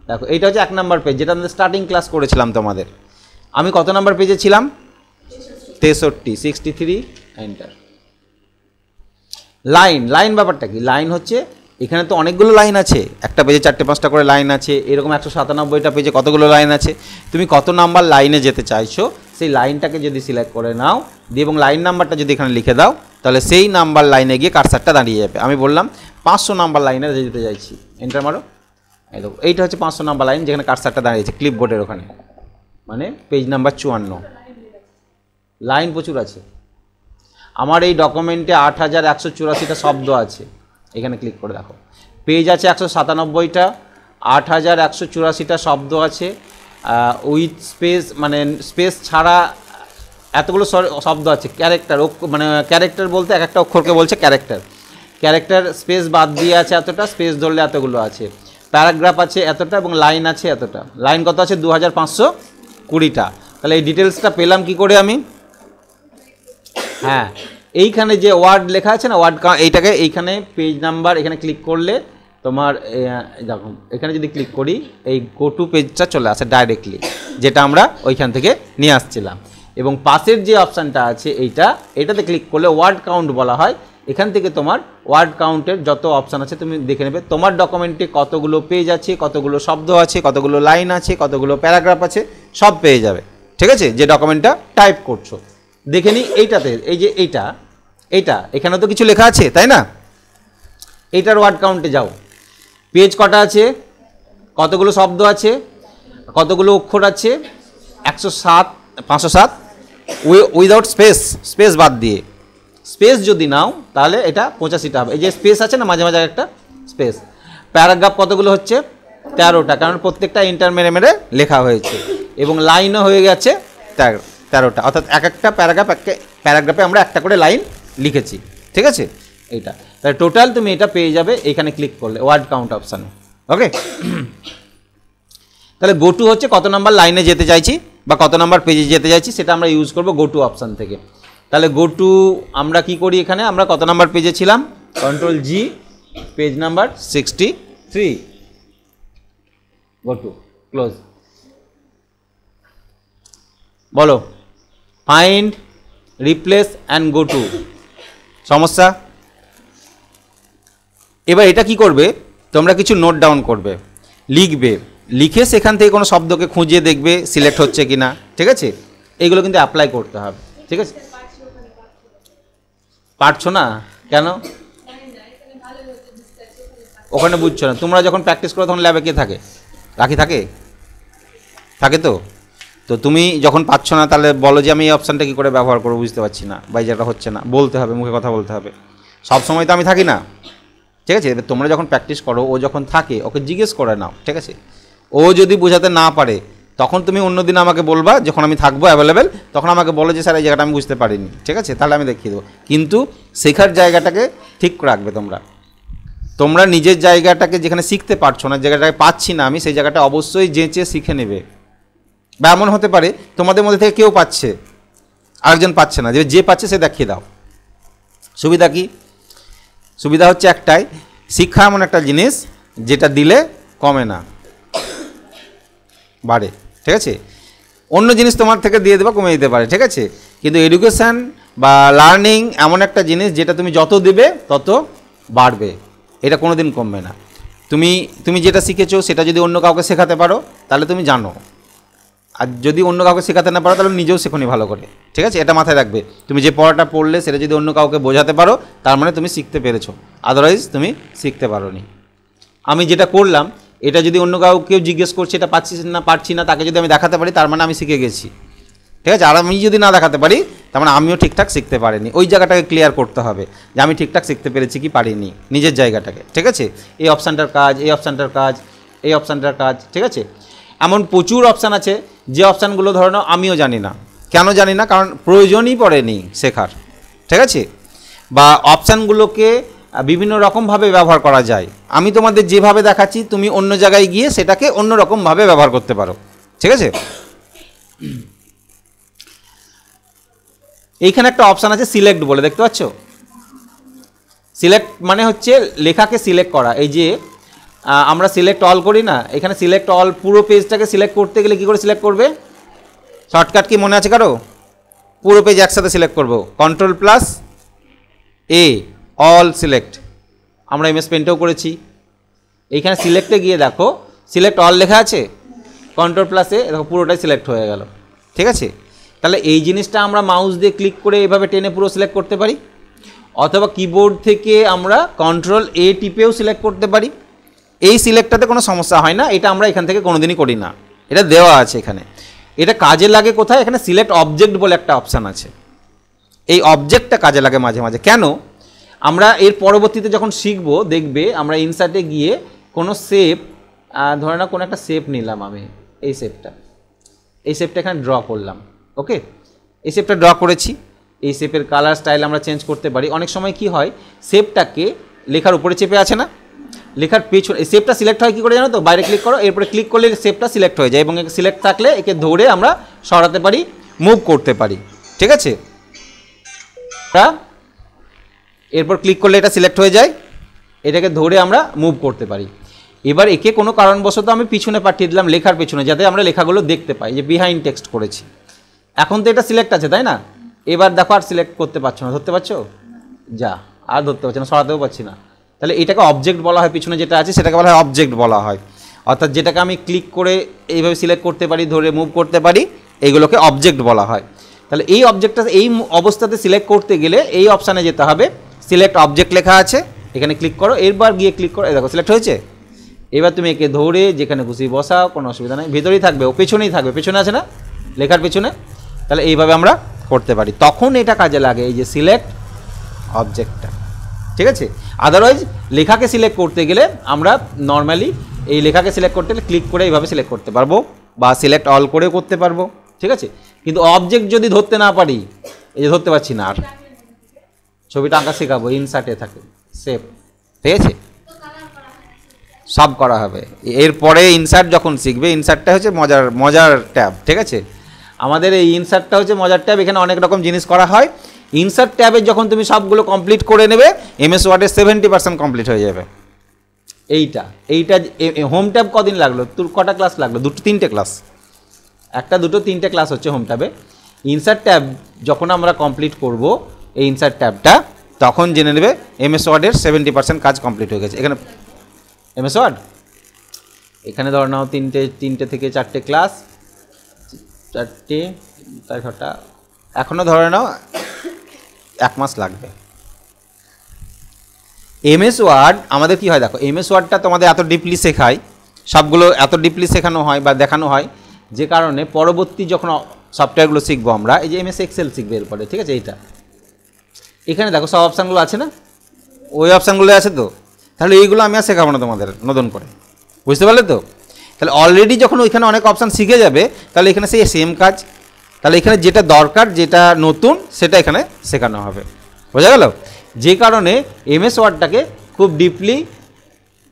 দেখো এইটা হচ্ছে 1 নাম্বার পেজ, যেটা আমাদের স্টার্টিং ক্লাস করেছিলাম তোমাদের। আমি কত নাম্বার পেজে ছিলাম? 63, এন্টার। লাইন ব্যাপারটা কি? লাইন হচ্ছে এখানে তো অনেকগুলো লাইন আছে, একটা পেজে 4-5টা করে লাইন আছে, এরকম 197টা পেজে কতগুলো লাইন আছে। তুমি কত নাম্বার লাইনে যেতে চাইছো সেই লাইনটাকে যদি সিলেক্ট করে নাও দিয়ে এবং লাইন নাম্বারটা যদি এখানে লিখে দাও, তাহলে সেই নাম্বার লাইনে গিয়ে কার্সারটা দাঁড়িয়ে যাবে। আমি বললাম 500 নাম্বার লাইনে যেতে চাইছি, এন্টার মারো। এই দেখো এইটা হচ্ছে 500 নাম্বার লাইন, যেখানে কার্সারটা দাঁড়িয়েছে ক্লিপবোর্ডের ওখানে, মানে পেজ নাম্বার 54। লাইন প্রচুর আছে। আমার এই ডকুমেন্টে 8184টা শব্দ আছে, এখানে ক্লিক করে দেখো। পেজ আছে 197টা, 8184টা শব্দ আছে উইথ স্পেস, মানে স্পেস ছাড়া এতগুলো শব্দ আছে। ক্যারেক্টার, মানে ক্যারেক্টার বলতে এক একটা অক্ষরকে বলছে ক্যারেক্টার স্পেস বাদ দিয়ে আছে এতটা, স্পেস ধরলে এতগুলো আছে। প্যারাগ্রাফ আছে এতটা এবং লাইন আছে এতটা। লাইন কত আছে? 2520টা। তাহলে এই ডিটেলসটা পেলাম কি করে আমি? হ্যাঁ, এইখানে যে ওয়ার্ড লেখা আছে না, ওয়ার্ড এইটাকে এইখানে পেজ নাম্বার এখানে ক্লিক করলে তোমার দেখো এখানে যদি ক্লিক করি এই গো টু পেজটা চলে আসে ডাইরেক্টলি, যেটা আমরা ওইখান থেকে নিয়ে আসছিলাম। এবং পাশের যে অপশানটা আছে এটাতে ক্লিক করলে ওয়ার্ড কাউন্ট বলা হয়। এখান থেকে তোমার ওয়ার্ড কাউন্টের যত অপশান আছে তুমি দেখে নেবে, তোমার ডকুমেন্টে কতগুলো পেজ আছে, কতগুলো শব্দ আছে, কতগুলো লাইন আছে, কতগুলো প্যারাগ্রাফ আছে, সব পেয়ে যাবে, ঠিক আছে, যে ডকুমেন্টটা টাইপ করছো। দেখে নিই এইটাতে, এই যে এইটা এখানে তো কিছু লেখা আছে তাই না? এইটার ওয়ার্ড কাউন্টে যাও, পেজ কটা আছে, কতগুলো শব্দ আছে, কতগুলো অক্ষর আছে? 507 উইদাউট স্পেস বাদ দিয়ে। স্পেস যদি নাও তাহলে এটা 85টা হবে। এই যে স্পেস আছে না মাঝে মাঝে একটা স্পেস। প্যারাগ্রাফ কতগুলো হচ্ছে? 13টা, কারণ প্রত্যেকটা ইন্টার মেরে লেখা হয়েছে। এবং লাইনও হয়ে গেছে 13টা, অর্থাৎ এক একটা প্যারাগ্রাফে আমরা একটা করে লাইন লিখেছি, ঠিক আছে। এইটা তাহলে টোটাল তুমি এটা পেয়ে যাবে এইখানে ক্লিক করলে ওয়ার্ড কাউন্ট অপশানে। ওকে, তাহলে গো টু হচ্ছে কত নাম্বার লাইনে যেতে চাইছি বা কত নাম্বার পেজে যেতে চাইছি সেটা আমরা ইউজ করব গো টু অপশান থেকে। তাহলে গো টু আমরা কি করি, এখানে আমরা কত নাম্বার পেজে ছিলাম? Ctrl+G, page number 63, go to close. বলো find replace and go to, সমস্যা। এবার এটা কি করবে, তোমরা কিছু নোট ডাউন করবে, লিখবে, লিখে সেখান থেকে কোনো শব্দকে খুঁজে দেখবে সিলেক্ট হচ্ছে কি না, ঠিক আছে। এইগুলো কিন্তু অ্যাপ্লাই করতে হবে, ঠিক আছে। পারছো না কেন? ওখানে বুঝছো না। তোমরা যখন প্র্যাকটিস করো তখন ল্যাবে কে থাকে? রাখি থাকে? থাকে তো। তো তুমি যখন পাচ্ছ না তাহলে বলো যে আমি এই অপশানটা কী করে ব্যবহার করবো, বুঝতে পারছি না বা এই জায়গাটা হচ্ছে না, বলতে হবে, মুখে কথা বলতে হবে। সব সময় তো আমি থাকি না, ঠিক আছে। এবার তোমরা যখন প্র্যাকটিস করো, ও যখন থাকে ওকে জিজ্ঞেস করে নাও, ঠিক আছে। ও যদি বোঝাতে না পারে তখন তুমি অন্যদিন আমাকে বলবা, যখন আমি থাকবো অ্যাভেলেবেল তখন আমাকে বলো যে স্যার এই জায়গাটা আমি বুঝতে পারিনি, ঠিক আছে, তাহলে আমি দেখিয়ে দেবো। কিন্তু শেখার জায়গাটাকে ঠিক রাখবে তোমরা। তোমরা নিজের জায়গাটাকে যেখানে শিখতে পারছো না, জায়গাটাকে পাচ্ছি না আমি, সেই জায়গাটা অবশ্যই যেচে শিখে নেবে। বা এমন হতে পারে তোমাদের মধ্যে থেকে কেউ পাচ্ছে, আরেকজন পাচ্ছে না, যে পাচ্ছে সে দেখিয়ে দাও। সুবিধা কি? সুবিধা হচ্ছে একটাই, শিক্ষা এমন একটা জিনিস যেটা দিলে কমে না, বাড়ে, ঠিক আছে। অন্য জিনিস তোমার থেকে দিয়ে দেবা, কমে দিতে পারে, ঠিক আছে। কিন্তু এডুকেশান বা লার্নিং এমন একটা জিনিস যেটা তুমি যত দেবে তত বাড়বে, এটা কোনো দিন কমবে না। তুমি যেটা শিখেছো সেটা যদি অন্য কাউকে শেখাতে পারো তাহলে তুমি জানো, আর যদি অন্য কাউকে শেখাতে না পারো তাহলে নিজেও শেখনি ভালো করে, ঠিক আছে। এটা মাথায় রাখবে। তুমি যে পড়াটা পড়লে সেটা যদি অন্য কাউকে বোঝাতে পারো তার মানে তুমি শিখতে পেরেছো, আদারওয়াইজ তুমি শিখতে পারোনি। আমি যেটা করলাম এটা যদি অন্য কাউকেও জিজ্ঞেস করছি এটা পারছি না, তাকে যদি আমি দেখাতে পারি তার মানে আমি শিখে গেছি, ঠিক আছে। আর আমি যদি না দেখাতে পারি তার মানে আমিও ঠিকঠাক শিখতে পারিনি। ওই জায়গাটাকে ক্লিয়ার করতে হবে যে আমি ঠিকঠাক শিখতে পেরেছি কি পারিনি, নিজের জায়গাটাকে, ঠিক আছে। এই অপশানটার কাজ, এই অপশানটার কাজ, এই অপশানটার কাজ, ঠিক আছে। এমন প্রচুর অপশান আছে যে অপশানগুলো ধরে নাও আমিও জানি না। কেন জানি না? কারণ প্রয়োজনই পড়েনি শেখার, ঠিক আছে। বা অপশানগুলোকে বিভিন্ন রকমভাবে ব্যবহার করা যায়। আমি তোমাদের যেভাবে দেখাচ্ছি তুমি অন্য জায়গায় গিয়ে সেটাকে অন্য রকমভাবে ব্যবহার করতে পারো, ঠিক আছে। এইখানে একটা অপশান আছে সিলেক্ট বলে, দেখতে পাচ্ছ? সিলেক্ট মানে হচ্ছে লেখাকে সিলেক্ট করা। এই যে আমরা সিলেক্ট অল করি না, এখানে সিলেক্ট অল, পুরো পেজটাকে সিলেক্ট করতে গেলে কী করে সিলেক্ট করবে? শর্টকাট কি মনে আছে কারো? পুরো পেজ একসাথে সিলেক্ট করবো, Ctrl+A, অল সিলেক্ট। আমরা MS পেন্টেও করেছি। এইখানে সিলেক্টে গিয়ে দেখো সিলেক্ট অল লেখা আছে, Ctrl+A, দেখো পুরোটাই সিলেক্ট হয়ে গেল, ঠিক আছে। তাহলে এই জিনিসটা আমরা মাউস দিয়ে ক্লিক করে এভাবে টেনে পুরো সিলেক্ট করতে পারি, অথবা কিবোর্ড থেকে আমরা Ctrl+A টিপেও সিলেক্ট করতে পারি। এই সিলেক্টটাতে কোনো সমস্যা হয় না, এটা আমরা এখান থেকে কোনোদিনই করি না, এটা দেওয়া আছে এখানে। এটা কাজে লাগে কোথায়? এখানে সিলেক্ট অবজেক্ট বলে একটা অপশান আছে, এই অবজেক্টটা কাজে লাগে মাঝে মাঝে। কেন? আমরা এর পরবর্তীতে যখন শিখবো দেখবে আমরা ইনসার্টে গিয়ে কোনো শেপ, ধরে না কোনো একটা শেপ নিলাম আমি, এই শেপটা এখানে ড্র করলাম, ওকে। এই শেপটা ড্র করেছি, এই শেপের কালার স্টাইল আমরা চেঞ্জ করতে পারি। অনেক সময় কি হয়, শেপটাকে লেখার উপরে চেপে আছে না, লেখার পেছনে শেপটা সিলেক্ট হয় কী করে জানো তো? বাইরে ক্লিক করো, এরপরে ক্লিক করলে শেপটা সিলেক্ট হয়ে যায়, এবং সিলেক্ট থাকলে একে ধরে আমরা সরাতে পারি, মুভ করতে পারি, ঠিক আছে। এরপর ক্লিক করলে এটা সিলেক্ট হয়ে যায়, এটাকে ধরে আমরা মুভ করতে পারি। এবার একে কোনো কারণবশত আমি পিছনে পাঠিয়ে দিলাম, লেখার পেছনে, যাতে আমরা লেখাগুলো দেখতে পাই যে বিহাইন্ড টেক্সট করেছি। এখন তো এটা সিলেক্ট আছে, তাই না? এবার দেখো আর সিলেক্ট করতে পারছো না, ধরতে পারছো? যা, আর ধরতে পারছি না, সরাতেও পারছি না। তাহলে এটাকে অবজেক্ট বলা হয়, পিছনে যেটা আছে সেটাকে বলা হয় অবজেক্ট বলা হয়। অর্থাৎ যেটাকে আমি ক্লিক করে এইভাবে সিলেক্ট করতে পারি, ধরে মুভ করতে পারি, এইগুলোকে অবজেক্ট বলা হয়। তাহলে এই অবজেক্টটা এই অবস্থাতে সিলেক্ট করতে গেলে এই অপশানে যেতে হবে, সিলেক্ট অবজেক্ট লেখা আছে, এখানে ক্লিক করো, এরবার গিয়ে ক্লিক করো, দেখো সিলেক্ট হয়েছে। এবার তুমি একে ধরে যেখানে খুশি বসাও, কোনো অসুবিধা নেই, ভেতরেই থাকবে, ও পেছনেই থাকবে, পেছনে আছে না লেখার পেছনে। তাহলে এইভাবে আমরা করতে পারি, তখন এটা কাজে লাগে, এই যে সিলেক্ট অবজেক্টটা, ঠিক আছে। আদারওয়াইজ লেখাকে সিলেক্ট করতে গেলে আমরা নর্মালি এই লেখাকে সিলেক্ট করতে গেলে ক্লিক করে এইভাবে সিলেক্ট করতে পারবো, বা সিলেক্ট অল করেও করতে পারবো, ঠিক আছে। কিন্তু অবজেক্ট যদি ধরতে না পারি, এই যে ধরতে পারছি না, আর ছবিটা আঁকা শেখাবো, ইনসার্টে থাকে শেপ, ঠিক আছে, সব করা হবে। এরপরে ইনসার্ট যখন শিখবে, ইনসার্টটা হচ্ছে মজার ট্যাব, ঠিক আছে। আমাদের এই ইনসার্টটা হচ্ছে মজার ট্যাব, এখানে অনেক রকম জিনিস করা হয়। ইনসার্ট ট্যাবে যখন তুমি সবগুলো কমপ্লিট করে নেবে, MS ওয়ার্ডের 70% কমপ্লিট হয়ে যাবে। এইটা হোম ট্যাব কদিন লাগলো তোর? কটা ক্লাস লাগলো? 2-3টে ক্লাস, 1-2-3টে ক্লাস হচ্ছে হোম ট্যাবে। ইনসার্ট ট্যাব যখন আমরা কমপ্লিট করব এই ইনসার্ট ট্যাবটা, তখন জেনে নেবে এমএস ওয়ার্ডের 70% কাজ কমপ্লিট হয়ে গেছে। এখানে এমএস ওয়ার্ড, এখানে ধরে নাও তিনটে থেকে 4টে ক্লাস, 4টে 6টা, এখনও ধরে নাও 1 মাস লাগবে। এমএস ওয়ার্ড আমাদের কি হয় দেখো, এমএস ওয়ার্ডটা তোমাদের এত ডিপলি শেখায়, সবগুলো এত ডিপলি শেখানো হয় বা দেখানো হয়, যে কারণে পরবর্তী যখন সফটওয়্যারগুলো শিখবো আমরা, এই যে এমএস এক্সেল শিখবে এরপরে, ঠিক আছে, এইটা এখানে দেখো সব অপশানগুলো আছে না, ওই অপশানগুলো আছে তো, তাহলে এইগুলো আমি আর শেখাবো না তোমাদের নতুন করে, বুঝতে পারলে তো? তাহলে অলরেডি যখন ওইখানে অনেক অপশান শিখে যাবে, তাহলে এখানে সেই সেম কাজ, তাহলে এখানে যেটা দরকার, যেটা নতুন, সেটা এখানে শেখানো হবে, বোঝা গেল? যে কারণে এমএস ওয়ার্ডটাকে খুব ডিপলি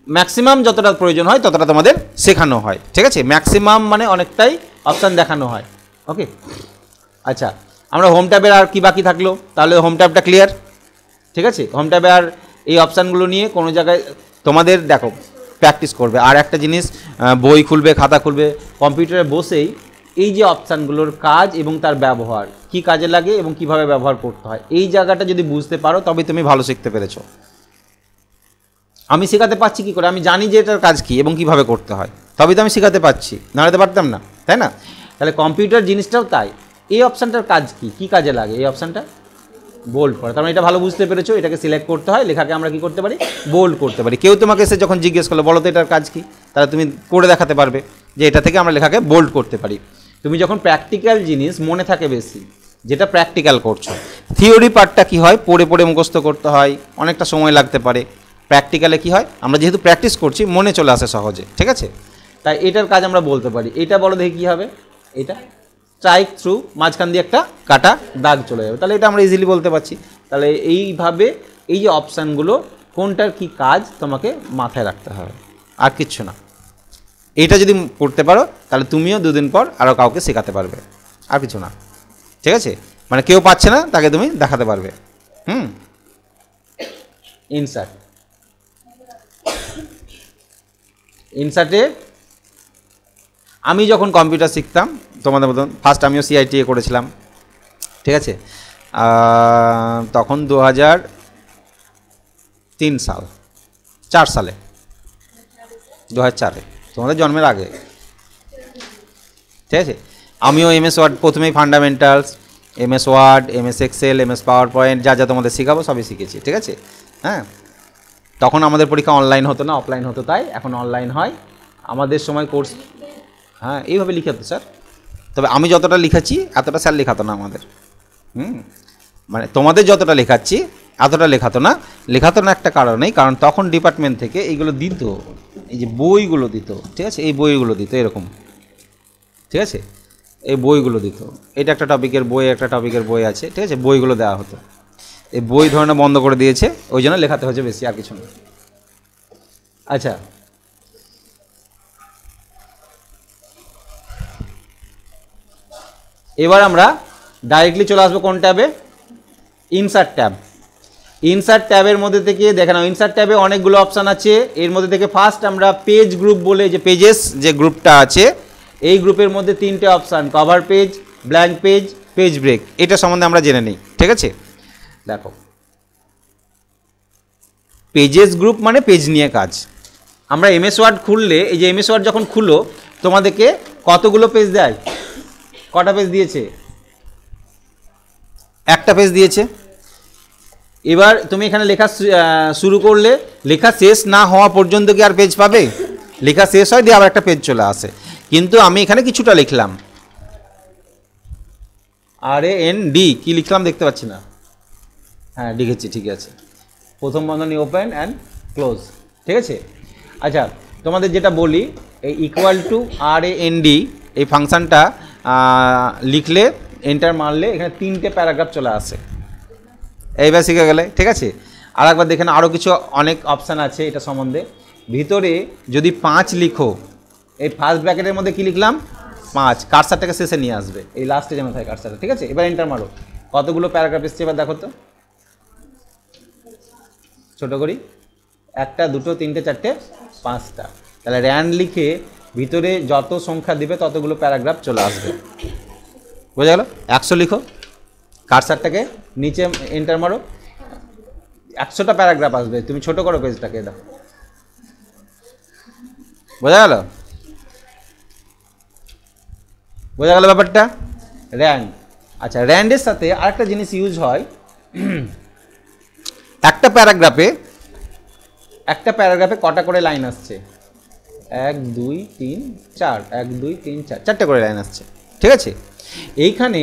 ম্যাক্সিমাম যতটা প্রয়োজন হয় ততটা তোমাদের শেখানো হয়, ঠিক আছে? ম্যাক্সিমাম মানে অনেকটাই অপশান দেখানো হয়, ওকে? আচ্ছা, আমরা হোম ট্যাবের আর কি বাকি থাকলো, তাহলে হোম ট্যাবটা ক্লিয়ার, ঠিক আছে? হোম ট্যাবে আর এই অপশানগুলো নিয়ে কোনো জায়গায় তোমাদের দেখো প্র্যাকটিস করবে। আর একটা জিনিস, বই খুলবে, খাতা খুলবে, কম্পিউটারে বসেই এই যে অপশানগুলোর কাজ এবং তার ব্যবহার, কি কাজে লাগে এবং কিভাবে ব্যবহার করতে হয়, এই জায়গাটা যদি বুঝতে পারো তবে তুমি ভালো শিখতে পেরেছো। আমি শেখাতে পারছি কী করে, আমি জানি যে এটার কাজ কী এবং কীভাবে করতে হয়, তবেই তো আমি শেখাতে পারছি, নাড়াতে পারতাম না, তাই না? তাহলে কম্পিউটার জিনিসটাও তাই, এই অপশানটার কাজ কী, কী কাজে লাগে, এই অপশানটা বোল্ড করা, তার মানে এটা ভালো বুঝতে পেরেছো, এটাকে সিলেক্ট করতে হয়, লেখাকে আমরা কী করতে পারি, বোল্ড করতে পারি। কেউ তোমাকে এসে যখন জিজ্ঞেস করলো বলো তো এটার কাজ কী, তাহলে তুমি করে দেখাতে পারবে যে এটা থেকে আমরা লেখাকে বোল্ড করতে পারি। তুমি যখন প্র্যাকটিক্যাল জিনিস মনে থাকে বেশি, যেটা প্র্যাকটিক্যাল করছো, থিওরি পার্টটা কী হয়, পড়ে পড়ে মুখস্থ করতে হয়, অনেকটা সময় লাগতে পারে। প্র্যাকটিক্যালে কী হয়, আমরা যেহেতু প্র্যাকটিস করছি মনে চলে আসে সহজে, ঠিক আছে? তাই এটার কাজ আমরা বলতে পারি। এটা বলো দেখি কী হবে, এটা স্ট্রাইক থ্রু, মাঝখান দিয়ে একটা কাটা দাগ চলে যাবে, তাহলে এটা আমরা ইজিলি বলতে পারছি। তাহলে এইভাবে এই যে অপশানগুলো, কোনটার কি কাজ তোমাকে মাথায় রাখতে হবে, আর কিচ্ছু না। এইটা যদি করতে পারো তাহলে তুমিও 2 দিন পর আরও কাউকে শেখাতে পারবে, আর কিছু না, ঠিক আছে? মানে কেউ পাচ্ছে না তাকে তুমি দেখাতে পারবে। ইনসার্ট, ইনসার্টে আমি যখন কম্পিউটার শিখতাম তোমাদের মতন, ফার্স্ট আমিও CITA করেছিলাম, ঠিক আছে? তখন 2003 সাল, 4 সালে, 2004-এ, তোমাদের জন্মের আগে, ঠিক আছে? আমিও এমএস ওয়ার্ড প্রথমেই fundamentals, MS Word, MS Excel, MS PowerPoint, যা যা তোমাদের শেখাবো সবই শিখেছি, ঠিক আছে? হ্যাঁ, তখন আমাদের পরীক্ষা অনলাইন হতো না, অফলাইন হতো, তাই এখন অনলাইন হয়। আমাদের সময় কোর্স, হ্যাঁ এইভাবে লিখে হতো স্যার, তবে আমি যতটা লিখেছি এতটা স্যার লেখাতো না আমাদের। মানে তোমাদের যতটা লেখাচ্ছি এতটা লেখাতো না একটা কারণেই, কারণ তখন ডিপার্টমেন্ট থেকে এইগুলো দিত, এই যে বইগুলো দিত, ঠিক আছে? এই বইগুলো দিত এরকম, ঠিক আছে? এই বইগুলো দিত, এটা একটা টপিকের বই, একটা টপিকের বই আছে, ঠিক আছে? বইগুলো দেওয়া হতো, এই বই ধরনের বন্ধ করে দিয়েছে, ওই জন্য লেখাতে হচ্ছে বেশি, আর কিছু না। আচ্ছা, এবার আমরা ডাইরেক্টলি চলে আসবো কোন ট্যাবে, ইনসার্ট ট্যাব। ইনসার্ট ট্যাবের মধ্যে থেকে দেখে নাও, ইনসার্ট ট্যাবে অনেকগুলো অপশান আছে, এর মধ্যে থেকে ফার্স্ট আমরা পেজ গ্রুপ বলে, যে পেজেস যে গ্রুপটা আছে, এই গ্রুপের মধ্যে 3টে option, cover page, blank page, page break, এটা সম্বন্ধে আমরা জেনে নিই, ঠিক আছে? দেখো, পেজেস গ্রুপ মানে পেজ নিয়ে কাজ। আমরা এমএস ওয়ার্ড খুললে, এই যে এমএস ওয়ার্ড যখন খুলো তোমাদেরকে কতগুলো পেজ দেয়, কটা পেজ দিয়েছে, একটা পেজ দিয়েছে। এবার তুমি এখানে লেখা শুরু করলে, লেখা শেষ না হওয়া পর্যন্ত কি আর পেজ পাবে? লেখা শেষ হয় দিয়ে আবার একটা পেজ চলে আসে, কিন্তু আমি এখানে কিছুটা লিখলাম, RAND, কি লিখলাম দেখতে পাচ্ছি না, হ্যাঁ লিখেছি, ঠিক আছে, প্রথম বন্ধনী ওপেন অ্যান্ড ক্লোজ, ঠিক আছে? আচ্ছা, তোমাদের যেটা বলি, এই ইকুয়াল টু RAND এই ফাংশানটা লিখলে, এন্টার মারলে এখানে 3টে প্যারাগ্রাফ চলে আসে, এইবার শিখে গেলে, ঠিক আছে? আর একবার দেখেন, আরও কিছু অনেক অপশান আছে এটা সম্বন্ধে। ভিতরে যদি 5 লিখো, এই ফার্স্ট ব্র্যাকেটের মধ্যে কি লিখলাম, 5, কার্সারটাকে শেষে নিয়ে আসবে, এই লাস্টে যেন থাকে কার্সারটা, ঠিক আছে? এবার এন্টার মারো, কতগুলো প্যারাগ্রাফ এসছে এবার দেখো তো, ছোট করি, 1টা 2টো 3টে 4টে 5টা, তাহলে র্যান লিখে ভিতরে যত সংখ্যা দিবে ততগুলো প্যারাগ্রাফ চলে আসবে, বোঝা গেল? 100 লিখো, কার্সারটাকে নিচে এন্টার মারো, 100টা প্যারাগ্রাফ আসবে। তুমি ছোট করো পেজটাকে, দাও। বোঝা গেল? বোঝা গেল ব্যাপারটা? র্যান্ড। আচ্ছা, র্যান্ডের সাথে আরেকটা জিনিস ইউজ হয়, একটা প্যারাগ্রাফে কটা করে লাইন আসছে? 1 2 3 4, 1 2 3 4, 4টে করে লাইন আসছে, ঠিক আছে? এইখানে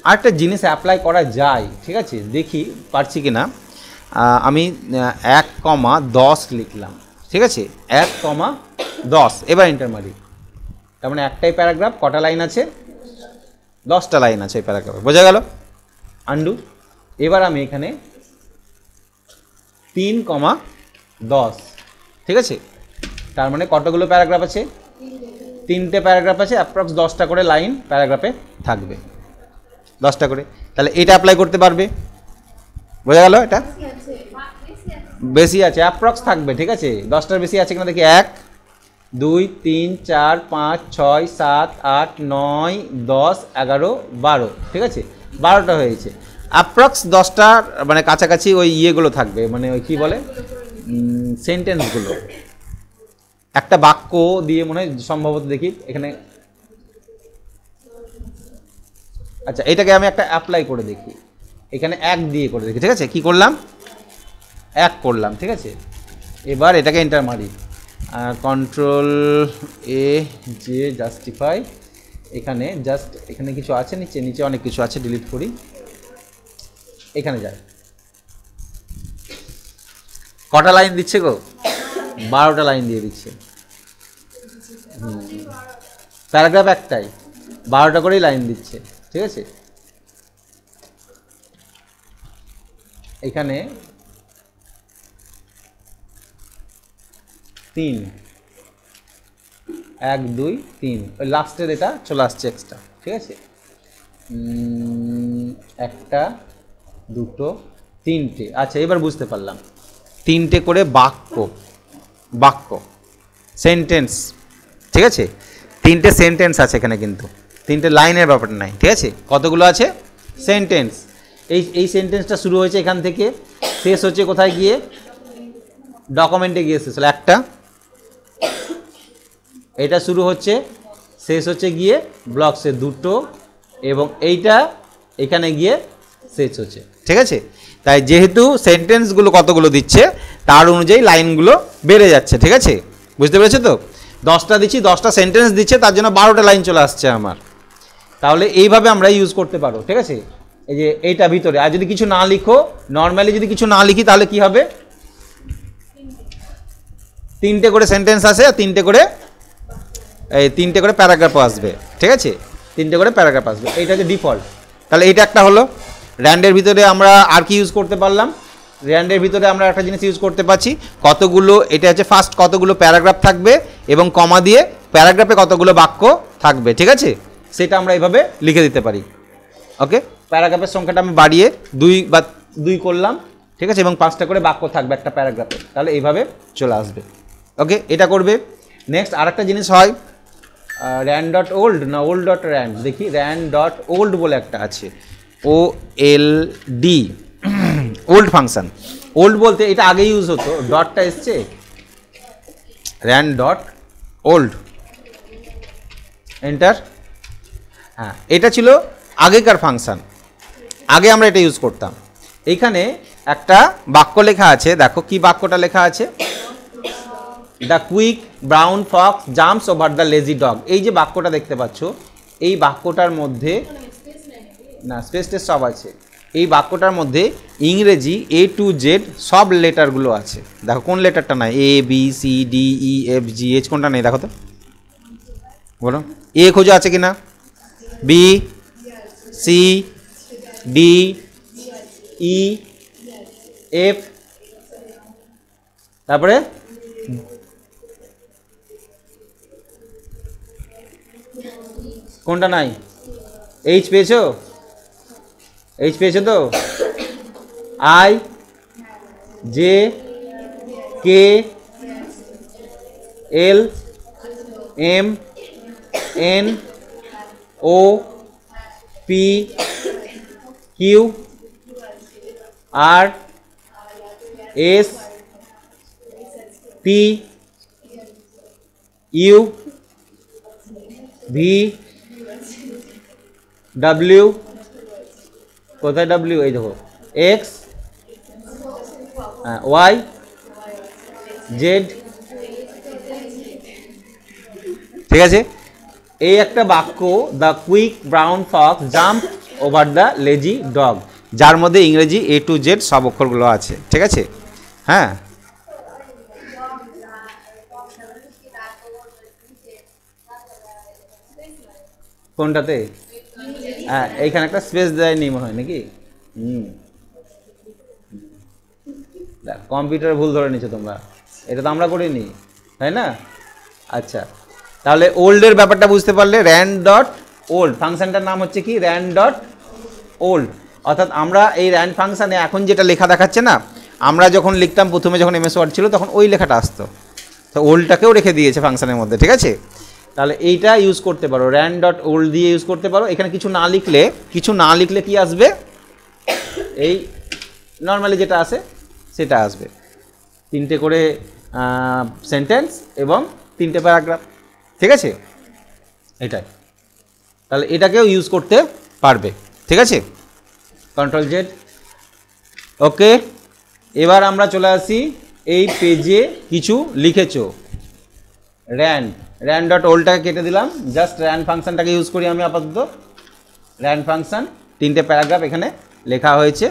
আরেকটা জিনিস অ্যাপ্লাই করা যায়, ঠিক আছে? দেখি পারছি কি না। আমি 1,10 লিখলাম, ঠিক আছে? 1,10, এবার এন্টার মারি। তার মানে একটাই প্যারাগ্রাফ, কটা লাইন আছে? 10টা লাইন আছে এই প্যারাগ্রাফে। বোঝা গেল? আন্ডু। এবার আমি এখানে 3,10, ঠিক আছে? তার মানে কতগুলো প্যারাগ্রাফ আছে? 3টে প্যারাগ্রাফ আছে, অ্যাপ্রক্স 10টা করে লাইন প্যারাগ্রাফে থাকবে, 10টা করে। তাহলে এটা অ্যাপ্লাই করতে পারবে। বোঝা গেল? এটা বেশি আছে, অ্যাপ্রক্স থাকবে, ঠিক আছে? 10টার বেশি আছে কিনা দেখি। 1 2 3 4 5 6 7 8 9 10 11 12, ঠিক আছে? 12টা হয়েছে। অ্যাপ্রক্স 10টার মানে কাছাকাছি ওই ইয়েগুলো থাকবে, মানে ওই কী বলে, সেন্টেন্সগুলো। একটা বাক্য দিয়ে মনে হয় সম্ভবত, দেখি এখানে। আচ্ছা, এটাকে আমি একটা অ্যাপ্লাই করে দেখি, এখানে 1 দিয়ে করে দেখি, ঠিক আছে? কি করলাম? 1 করলাম, ঠিক আছে? এবার এটাকে এন্টার মারি, কন্ট্রোল এ যে জাস্টিফাই। এখানে জাস্ট এখানে কিছু আছে, নিচে অনেক কিছু আছে, ডিলিট করি। এখানে যায়, কটা লাইন দিচ্ছে গো? 12টা লাইন দিয়ে দিচ্ছে। প্যারাগ্রাফ একটাই, 12টা করেই লাইন দিচ্ছে, ঠিক আছে? এখানে 3, 1 2 3, ওই লাস্টের এটা চলে আসছে এক্সট্রা, ঠিক আছে? 1টা 2টো 3টে। আচ্ছা, এবার বুঝতে পারলাম। 3টে করে বাক্য সেন্টেন্স, ঠিক আছে? 3টে সেন্টেন্স আছে এখানে, কিন্তু 3টে লাইনের ব্যাপারটা নাই, ঠিক আছে? কতগুলো আছে? সেন্টেন্স। এই সেন্টেন্সটা শুরু হয়েছে এখান থেকে, শেষ হচ্ছে কোথায় গিয়ে? ডকুমেন্টে গিয়ে শেষ হলো একটা। এটা শুরু হচ্ছে, শেষ হচ্ছে গিয়ে ব্লকসে 2টো, এবং এইটা এখানে গিয়ে শেষ হচ্ছে, ঠিক আছে? তাই যেহেতু সেন্টেন্সগুলো কতগুলো দিচ্ছে তার অনুযায়ী লাইনগুলো বেড়ে যাচ্ছে, ঠিক আছে? বুঝতে পেরেছো তো? 10টা দিচ্ছি, 10টা সেন্টেন্স দিচ্ছে, তার জন্য 12টা লাইন চলে আসছে আমার। তাহলে এইভাবে আমরা ইউজ করতে পারো, ঠিক আছে? এই যে এইটা ভিতরে, আর যদি কিছু না লিখো, নর্মালি যদি কিছু না লিখি, তাহলে কি হবে? 3টে করে সেন্টেন্স আসে, আর 3টে করে প্যারাগ্রাফও আসবে, ঠিক আছে? 3টে করে প্যারাগ্রাফ আসবে, এইটা হচ্ছে ডিফল্ট। তাহলে এইটা একটা হলো। র্যান্ডের ভিতরে আমরা আর কি ইউজ করতে পারলাম? র্যান্ডের ভিতরে আমরা একটা জিনিস ইউজ করতে পারছি, কতগুলো, এটা হচ্ছে ফার্স্ট কতগুলো প্যারাগ্রাফ থাকবে, এবং কমা দিয়ে প্যারাগ্রাফে কতগুলো বাক্য থাকবে, ঠিক আছে? সেটা আমরা এইভাবে লিখে দিতে পারি। ওকে, প্যারাগ্রাফের সংখ্যাটা আমি বাড়িয়ে 2 করলাম, ঠিক আছে? এবং 5টা করে বাক্য থাকবে একটা প্যারাগ্রাফে, তাহলে এইভাবে চলে আসবে। ওকে, এটা করবে। নেক্সট আরেকটা জিনিস হয়, ran.old না old.ran, দেখি ran.old বলে একটা আছে, OLD, ওল্ড ফাংশন। ওল্ড বলতে এটা আগে ইউজ হতো, ডটটা এসছে, ran.old, এন্টার। হ্যাঁ, এটা ছিল আগেকার ফাংশন, আগে আমরা এটা ইউজ করতাম। এইখানে একটা বাক্য লেখা আছে, দেখো কি বাক্যটা লেখা আছে? The quick brown Fox jumps over the lazy dog. এই যে বাক্যটা দেখতে পাচ্ছ, এই বাক্যটার মধ্যে না স্পেস টেস্ট সব আছে। এই বাক্যটার মধ্যে ইংরেজি A to Z সব লেটারগুলো আছে। দেখো কোন লেটারটা নাই? A B C D E F G H কোনটা নেই দেখো তো, বলো। A খোঁজো আছে কিনা? B C D E F, তারপরে কোনটা নাই? H পেয়েছো? H পেয়েছো তো? I J K L M N O P Q R S T U V W, কোথায় ডাব্লিউ, এই দেখো, এক্স, ওয়াই, জেড। ঠিক আছে, এই একটা বাক্য, the quick brown Fox jump over the lazy dog, যার মধ্যে ইংরেজি A to Z সব অক্ষরগুলো আছে। ঠিক আছে, হ্যাঁ, কোনটাতে? হ্যাঁ, এইখানে একটা স্পেস দেয়নি মনে হয় নাকি? কম্পিউটারে ভুল ধরে নিচ্ছ তোমরা, এটা তো আমরা করিনি, তাই না? আচ্ছা, তাহলে ওল্ডের ব্যাপারটা বুঝতে পারলে। র্যান ডট ওল্ড ফাংশনটার নাম হচ্ছে কি? Ran dot old. অর্থাৎ আমরা এই র্যান ফাংশানে এখন যেটা লেখা দেখাচ্ছে না, আমরা যখন লিখতাম প্রথমে, যখন MS ওয়ার্ড ছিল তখন ওই লেখাটা আসতো, তো ওল্ডটাকেও রেখে দিয়েছে ফাংশনের মধ্যে। ঠিক আছে, তাহলে এইটা ইউজ করতে পারো, র্যান ডট ওল্ড দিয়ে ইউজ করতে পারো। এখানে কিছু না লিখলে কি আসবে? এই নর্মালি যেটা আসে সেটা আসবে, 3টে করে সেন্টেন্স এবং 3টে প্যারাগ্রাফ। ঠিক আছে, এটাই, তাহলে এটাকেও ইউজ করতে পারবে। ঠিক আছে, কন্ট্রোল জেড। ওকে, এবার আমরা চলে আসি এই পেজে কিছু লিখেছো। র্যান ডট ওল্ডটাকে কেটে দিলাম, জাস্ট র্যান ফাংশনটাকে ইউজ করি আমি আপাতত। র্যান ফাংশন, 3টে প্যারাগ্রাফ এখানে লেখা হয়েছে,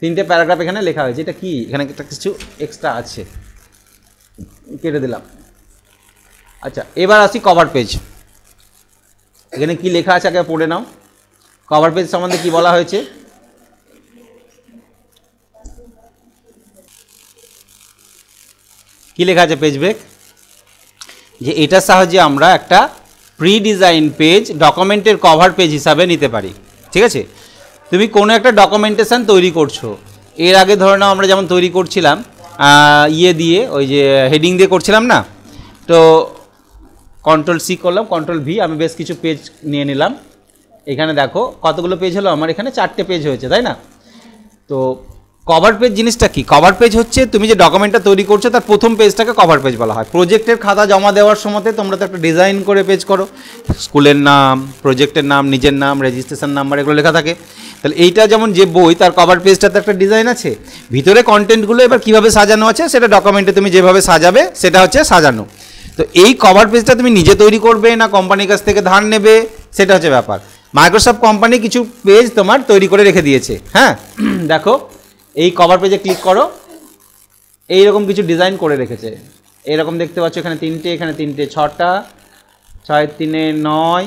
3টে প্যারাগ্রাফ এখানে লেখা হয়েছে। এটা কি? এখানে একটা কিছু এক্সট্রা আছে, কেটে দিলাম। আচ্ছা, এবার আসি কভার পেজ। এখানে কি লেখা আছে আগে পড়ে নাও। কভার পেজ সম্বন্ধে কি বলা হয়েছে? কি লেখা আছে পেজ ব্রেক? যে এটার সাহায্যে আমরা একটা প্রি ডিজাইন পেজ ডকুমেন্টের কভার পেজ হিসাবে নিতে পারি। ঠিক আছে, তুমি কোনো একটা ডকুমেন্টেশন তৈরি করছো, এর আগে ধরে নাও আমরা যেমন তৈরি করছিলাম ইয়ে দিয়ে, ওই যে হেডিং দিয়ে করছিলাম না, তো কন্ট্রোল সি করলাম, কন্ট্রোল ভি, আমি বেশ কিছু পেজ নিয়ে নিলাম। এখানে দেখো কতগুলো পেজ হলো আমার, এখানে 4টে পেজ হয়েছে, তাই না? তো কভার পেজ জিনিসটা কি? কভার পেজ হচ্ছে তুমি যে ডকুমেন্টটা তৈরি করছো তার প্রথম পেজটাকে কভার পেজ বলা হয়। প্রজেক্টের খাতা জমা দেওয়ার সময়তে তোমরা তো একটা ডিজাইন করে পেজ করো, স্কুলের নাম, প্রজেক্টের নাম, নিজের নাম, রেজিস্ট্রেশন নাম্বার, এগুলো লেখা থাকে। তাহলে এইটা যেমন যে বই, তার কভার পেজটাতে একটা ডিজাইন আছে, ভিতরে কন্টেন্টগুলো এবার কীভাবে সাজানো আছে সেটা ডকুমেন্টে তুমি যেভাবে সাজাবে সেটা হচ্ছে সাজানো। তো এই কভার পেজটা তুমি নিজে তৈরি করবে না কোম্পানির কাছ থেকে ধার নেবে, সেটা হচ্ছে ব্যাপার। মাইক্রোসফট কোম্পানি কিছু পেজ তোমার তৈরি করে রেখে দিয়েছে। হ্যাঁ, দেখো এই কভার পেজে ক্লিক করো, এইরকম কিছু ডিজাইন করে রেখেছে, এইরকম দেখতে পাচ্ছ। এখানে 3টে, এখানে 3টে, 6টা, 6 3 9,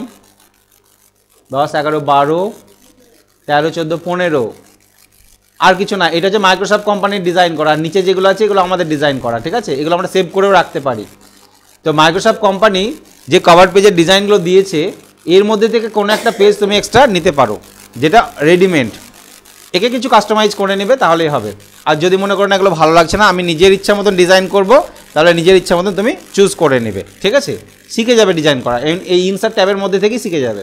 10 11 12 13 14 15, আর কিছু না। এটা হচ্ছে মাইক্রোসফট কোম্পানির ডিজাইন করা, আর নিচে যেগুলো আছে এগুলো আমাদের ডিজাইন করা। ঠিক আছে, এগুলো আমরা সেভ করেও রাখতে পারি। তো মাইক্রোসফট কোম্পানি যে কভার পেজের ডিজাইনগুলো দিয়েছে, এর মধ্যে থেকে কোনো একটা পেজ তুমি এক্সট্রা নিতে পারো, যেটা রেডিমেড। একে কিছু কাস্টমাইজ করে নেবে, তাহলেই হবে। আর যদি মনে করো না এগুলো ভালো লাগছে না, আমি নিজের ইচ্ছা মতন ডিজাইন করব, তাহলে নিজের ইচ্ছা মতন তুমি চুজ করে নেবে। ঠিক আছে, শিখে যাবে ডিজাইন করা, এই ইনসার্ট ট্যাবের মধ্যে থেকেই শিখে যাবে।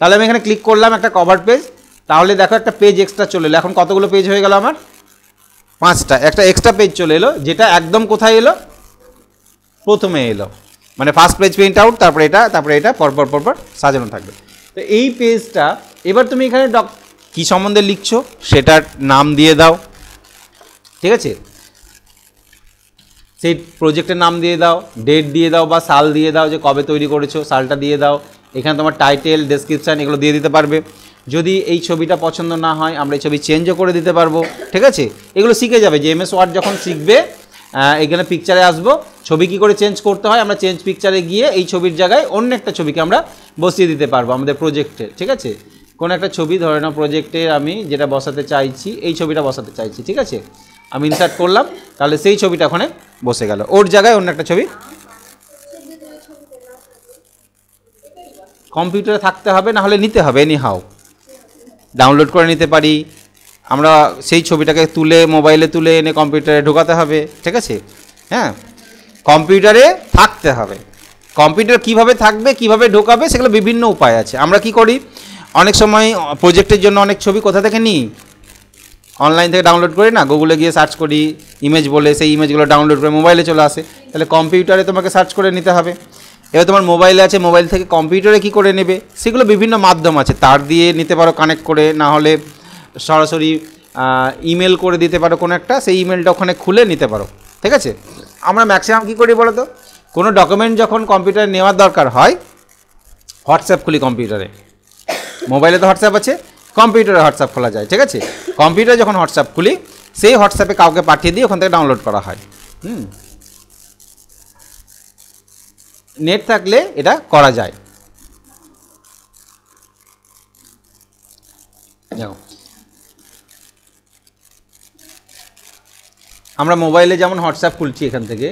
তাহলে আমি এখানে ক্লিক করলাম একটা কভার পেজ, তাহলে দেখো একটা পেজ এক্সট্রা চলে এলো। এখন কতগুলো পেজ হয়ে গেল আমার? 5টা। একটা এক্সট্রা পেজ চলে এলো, যেটা একদম কোথায় এলো? প্রথমে এলো, মানে ফার্স্ট পেজ প্রিন্ট আউট, তারপরে এটা পরপর সাজানো থাকবে। তো এই পেজটা এবার তুমি এখানে কী সম্বন্ধে লিখছো সেটার নাম দিয়ে দাও। ঠিক আছে, সেই প্রজেক্টের নাম দিয়ে দাও, ডেট দিয়ে দাও, বা সাল দিয়ে দাও, যে কবে তৈরি করেছো সালটা দিয়ে দাও। এখানে তোমার টাইটেল, ডেসক্রিপশান এগুলো দিয়ে দিতে পারবে। যদি এই ছবিটা পছন্দ না হয়, আমরা এই ছবি চেঞ্জও করে দিতে পারবো। ঠিক আছে, এগুলো শিখে যাবে যে MS ওয়ার্ড যখন শিখবে, এখানে পিকচারে আসবো, ছবি কী করে চেঞ্জ করতে হয়, আমরা চেঞ্জ পিকচারে গিয়ে এই ছবির জায়গায় অন্য একটা ছবিকে আমরা বসিয়ে দিতে পারবো আমাদের প্রজেক্টে। ঠিক আছে, কোনো একটা ছবি ধরে নাও প্রজেক্টে আমি যেটা বসাতে চাইছি, এই ছবিটা বসাতে চাইছি। ঠিক আছে, আমি ইনসার্ট করলাম, তাহলে সেই ছবিটা ওখানে বসে গেল, ওর জায়গায় অন্য একটা ছবি। কম্পিউটারে থাকতে হবে, না হলে নিতে হবে, এনি হাউ ডাউনলোড করে নিতে পারি আমরা। সেই ছবিটাকে তুলে মোবাইলে তুলে এনে কম্পিউটারে ঢোকাতে হবে। ঠিক আছে, হ্যাঁ, কম্পিউটারে থাকতে হবে, কম্পিউটার কিভাবে থাকবে, কিভাবে ঢোকাবে, সেগুলো বিভিন্ন উপায় আছে। আমরা কি করি, অনেক সময় প্রজেক্টের জন্য অনেক ছবি কোথা থেকে নিই, অনলাইন থেকে ডাউনলোড করি না, গুগলে গিয়ে সার্চ করি ইমেজ বলে, সেই ইমেজগুলো ডাউনলোড করে মোবাইলে চলে আসে। তাহলে কম্পিউটারে তোমাকে সার্চ করে নিতে হবে। এবার তোমার মোবাইলে আছে, মোবাইল থেকে কম্পিউটারে কি করে নেবে, সেগুলো বিভিন্ন মাধ্যম আছে। তার দিয়ে নিতে পারো কানেক্ট করে, না হলে সরাসরি ইমেল করে দিতে পারো কোনো একটা, সেই ইমেলটা ওখানে খুলে নিতে পারো। ঠিক আছে, আমরা ম্যাক্সিমাম কী করি বলো তো, কোনো ডকুমেন্ট যখন কম্পিউটারে নেওয়ার দরকার হয়, হোয়াটসঅ্যাপ খুলি কম্পিউটারে। মোবাইলে তো হোয়াটসঅ্যাপ আছে, কম্পিউটারে হোয়াটসঅ্যাপ খোলা যায়। ঠিক আছে, কম্পিউটারে যখন হোয়াটসঅ্যাপ খুলি, সেই হোয়াটসঅ্যাপে কাউকে পাঠিয়ে দিয়ে ওখান থেকে ডাউনলোড করা হয়। নেট থাকলে এটা করা যায়। দেখো, আমরা মোবাইলে যেমন হোয়াটসঅ্যাপ খুলছি এখান থেকে,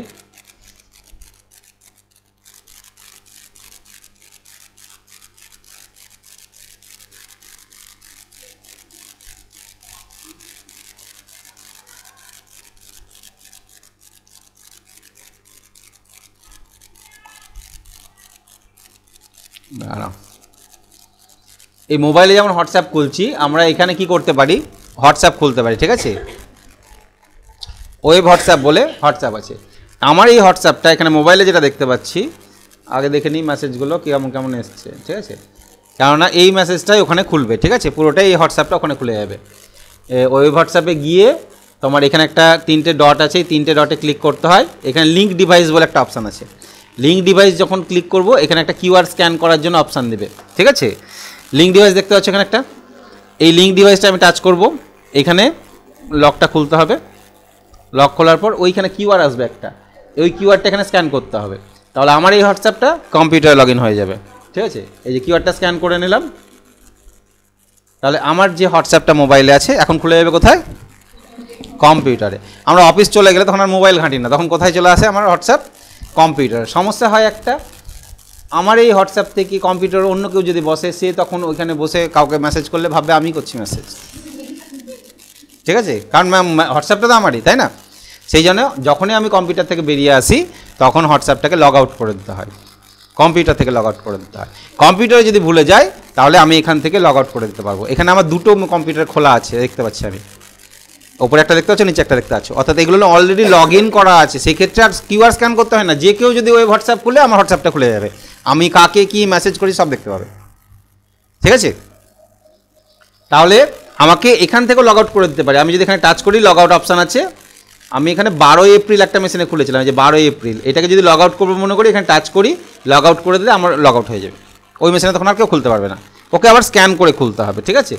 এই মোবাইলে যেমন হোয়াটসঅ্যাপ খুলছি, আমরা এখানে কি করতে পারি, হোয়াটসঅ্যাপ খুলতে পারি। ঠিক আছে, ওয়েব হোয়াটসঅ্যাপ বলে হোয়াটসঅ্যাপ আছে। আমার এই হোয়াটসঅ্যাপটা এখানে মোবাইলে যেটা দেখতে পাচ্ছি, আগে দেখে নিই মেসেজগুলো কেমন কেমন এসছে। ঠিক আছে, কেননা এই মেসেজটাই ওখানে খুলবে। ঠিক আছে, পুরোটাই এই হোয়াটসঅ্যাপটা ওখানে খুলে যাবে। ওয়েব হোয়াটসঅ্যাপে গিয়ে তোমার এখানে একটা 3টে ডট আছে, এই 3টে ডটে ক্লিক করতে হয়। এখানে লিঙ্ক ডিভাইস বলে একটা অপশান আছে। লিঙ্ক ডিভাইস যখন ক্লিক করব, এখানে একটা কিউআর স্ক্যান করার জন্য অপশান দেবে। ঠিক আছে, লিঙ্ক ডিভাইস দেখতে পাচ্ছ এখানে একটা, এই লিঙ্ক ডিভাইসটা আমি টাচ করব, এখানে লকটা খুলতে হবে। লক খোলার পর ওইখানে কিউআর আসবে একটা, ওই কিউআরটা এখানে স্ক্যান করতে হবে। তাহলে আমার এই হোয়াটসঅ্যাপটা কম্পিউটারে লগ ইন হয়ে যাবে। ঠিক আছে, এই যে কিউআরটা স্ক্যান করে নিলাম, তাহলে আমার যে হোয়াটসঅ্যাপটা মোবাইলে আছে এখন খুলে যাবে কোথায়, কম্পিউটারে। আমরা অফিস চলে গেলে তখন আর মোবাইল ঘাঁটি না, তখন কোথায় চলে আসে আমার হোয়াটসঅ্যাপ, কম্পিউটারে। সমস্যা হয় একটা, আমার এই হোয়াটসঅ্যাপ থেকে কম্পিউটার অন্য কেউ যদি বসে, সে তখন ওইখানে বসে কাউকে মেসেজ করলে ভাববে আমি করছি মেসেজ। ঠিক আছে, কারণ হোয়াটসঅ্যাপটা তো আমারই, তাই না? সেই জন্য যখনই আমি কম্পিউটার থেকে বেরিয়ে আসি, তখন হোয়াটসঅ্যাপটাকে লগ আউট করে দিতে হয়, কম্পিউটার থেকে লগ আউট করে দিতে হয়। কম্পিউটারে যদি ভুলে যাই, তাহলে আমি এখান থেকে লগ আউট করে দিতে পারবো। এখানে আমার দুটো কম্পিউটার খোলা আছে, দেখতে পাচ্ছি আমি, ওপরে একটা দেখতে পাচ্ছ, নিচে একটা দেখতে পাচ্ছ, অর্থাৎ এগুলো অলরেডি লগ ইন করা আছে। সেই ক্ষেত্রে আর কিউআর স্ক্যান করতে হয় না, যে কেউ যদি ওই হোয়াটসঅ্যাপ খুলে, আমার হোয়াটসঅ্যাপটা খুলে যাবে, আমি কাকে কি মেসেজ করি সব দেখতে পাবে। ঠিক আছে, তাহলে আমাকে এখান থেকেও লগ আউট করে দিতে পারে। আমি যদি এখানে টাচ করি, লগ আউট অপশান আছে। আমি এখানে 12 এপ্রিল একটা মেশিনে খুলেছিলাম, যে 12 এপ্রিল, এটাকে যদি লগ আউট করবো মনে করি, এখানে টাচ করি, লগ আউট করে দিলে আমার লগ আউট হয়ে যাবে। ওই মেশিনে তখন আর কেউ খুলতে পারবে না, ওকে আবার স্ক্যান করে খুলতে হবে। ঠিক আছে,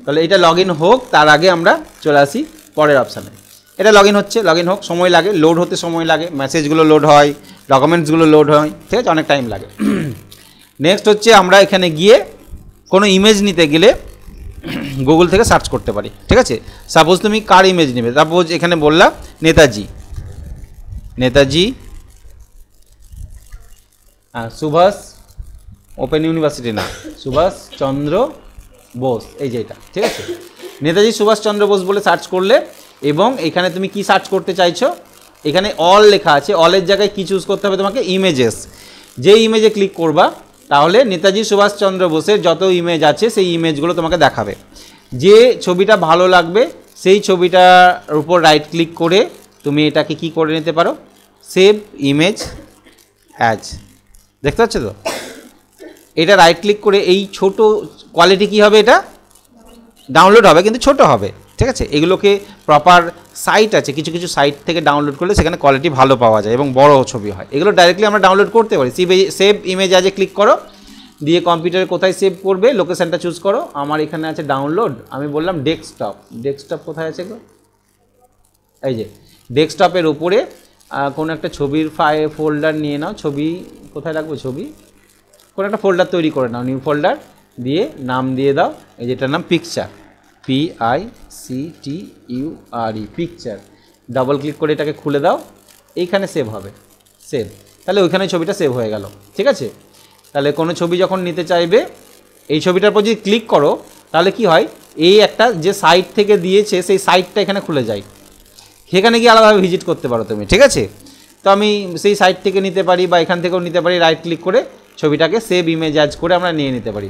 তাহলে এটা লগ ইন হোক, তার আগে আমরা চলে আসি পরের অপশানে। এটা লগ ইন হচ্ছে, লগ ইন হোক, সময় লাগে, লোড হতে সময় লাগে, মেসেজগুলো লোড হয়, ডকুমেন্টসগুলো লোড হয়। ঠিক আছে, অনেক টাইম লাগে। নেক্সট হচ্ছে, আমরা এখানে গিয়ে কোনো ইমেজ নিতে গেলে গুগল থেকে সার্চ করতে পারি। ঠিক আছে, সাপোজ তুমি কার ইমেজ নেবে, সাপোজ এখানে বললাম নেতাজি, নেতাজি সুভাষ, ওপেন ইউনিভার্সিটি না, সুভাষচন্দ্র বোস, এই যে এটা। ঠিক আছে, নেতাজি সুভাষচন্দ্র বোস বলে সার্চ করলে, এবং এখানে তুমি কি সার্চ করতে চাইছো, এখানে অল লেখা আছে, অলের জায়গায় কি চুজ করতে হবে তোমাকে, ইমেজেস। যে ইমেজে ক্লিক করবা, তাহলে নেতাজি সুভাষচন্দ্র বোসের যত ইমেজ আছে সেই ইমেজগুলো তোমাকে দেখাবে। যে ছবিটা ভালো লাগবে, সেই ছবিটার উপর রাইট ক্লিক করে তুমি এটাকে কি করে নিতে পারো, সেভ ইমেজ অ্যাজ। দেখতে পাচ্ছ তো, এটা রাইট ক্লিক করে এই ছোট কোয়ালিটি কি হবে, এটা ডাউনলোড হবে, কিন্তু ছোট হবে। ঠিক আছে, এগুলোকে প্রপার সাইট আছে, কিছু কিছু সাইট থেকে ডাউনলোড করলে সেখানে কোয়ালিটি ভালো পাওয়া যায় এবং বড় ছবি হয়। এগুলো ডাইরেক্টলি আমরা ডাউনলোড করতে পারি। সেভ ইমেজ আজে ক্লিক করো, দিয়ে কম্পিউটারে কোথায় সেভ করবে লোকেশানটা চুজ করো। আমার এখানে আছে ডাউনলোড, আমি বললাম ডেস্কটপ। ডেস্কটপ কোথায় আছে গো, এই যে ডেস্কটপের উপরে কোনো একটা ছবির ফোল্ডার নিয়ে নাও। ছবি কোথায় রাখবো, ছবি কোনো একটা ফোল্ডার তৈরি করে নাও, নিউ ফোল্ডার দিয়ে নাম দিয়ে দাও, এই যেটার নাম picture, PICTURE, picture. Double click করে এটাকে খুলে দাও, এইখানে সেভ হবে, সেভ। তাহলে ওইখানে ছবিটা সেভ হয়ে গেল। ঠিক আছে, তাহলে কোনো ছবি যখন নিতে চাইবে, এই ছবিটার উপর যদি ক্লিক করো, তাহলে কি হয়, এই একটা যে সাইট থেকে দিয়েছে সেই সাইটটা এখানে খুলে যায়, সেখানে গিয়ে আলাদাভাবে ভিজিট করতে পারো তুমি। ঠিক আছে, তো আমি সেই সাইট থেকে নিতে পারি বা এখান থেকেও নিতে পারি, রাইট ক্লিক করে ছবিটাকে সেভ ইমেজ অ্যাজ করে আমরা নিয়ে নিতে পারি।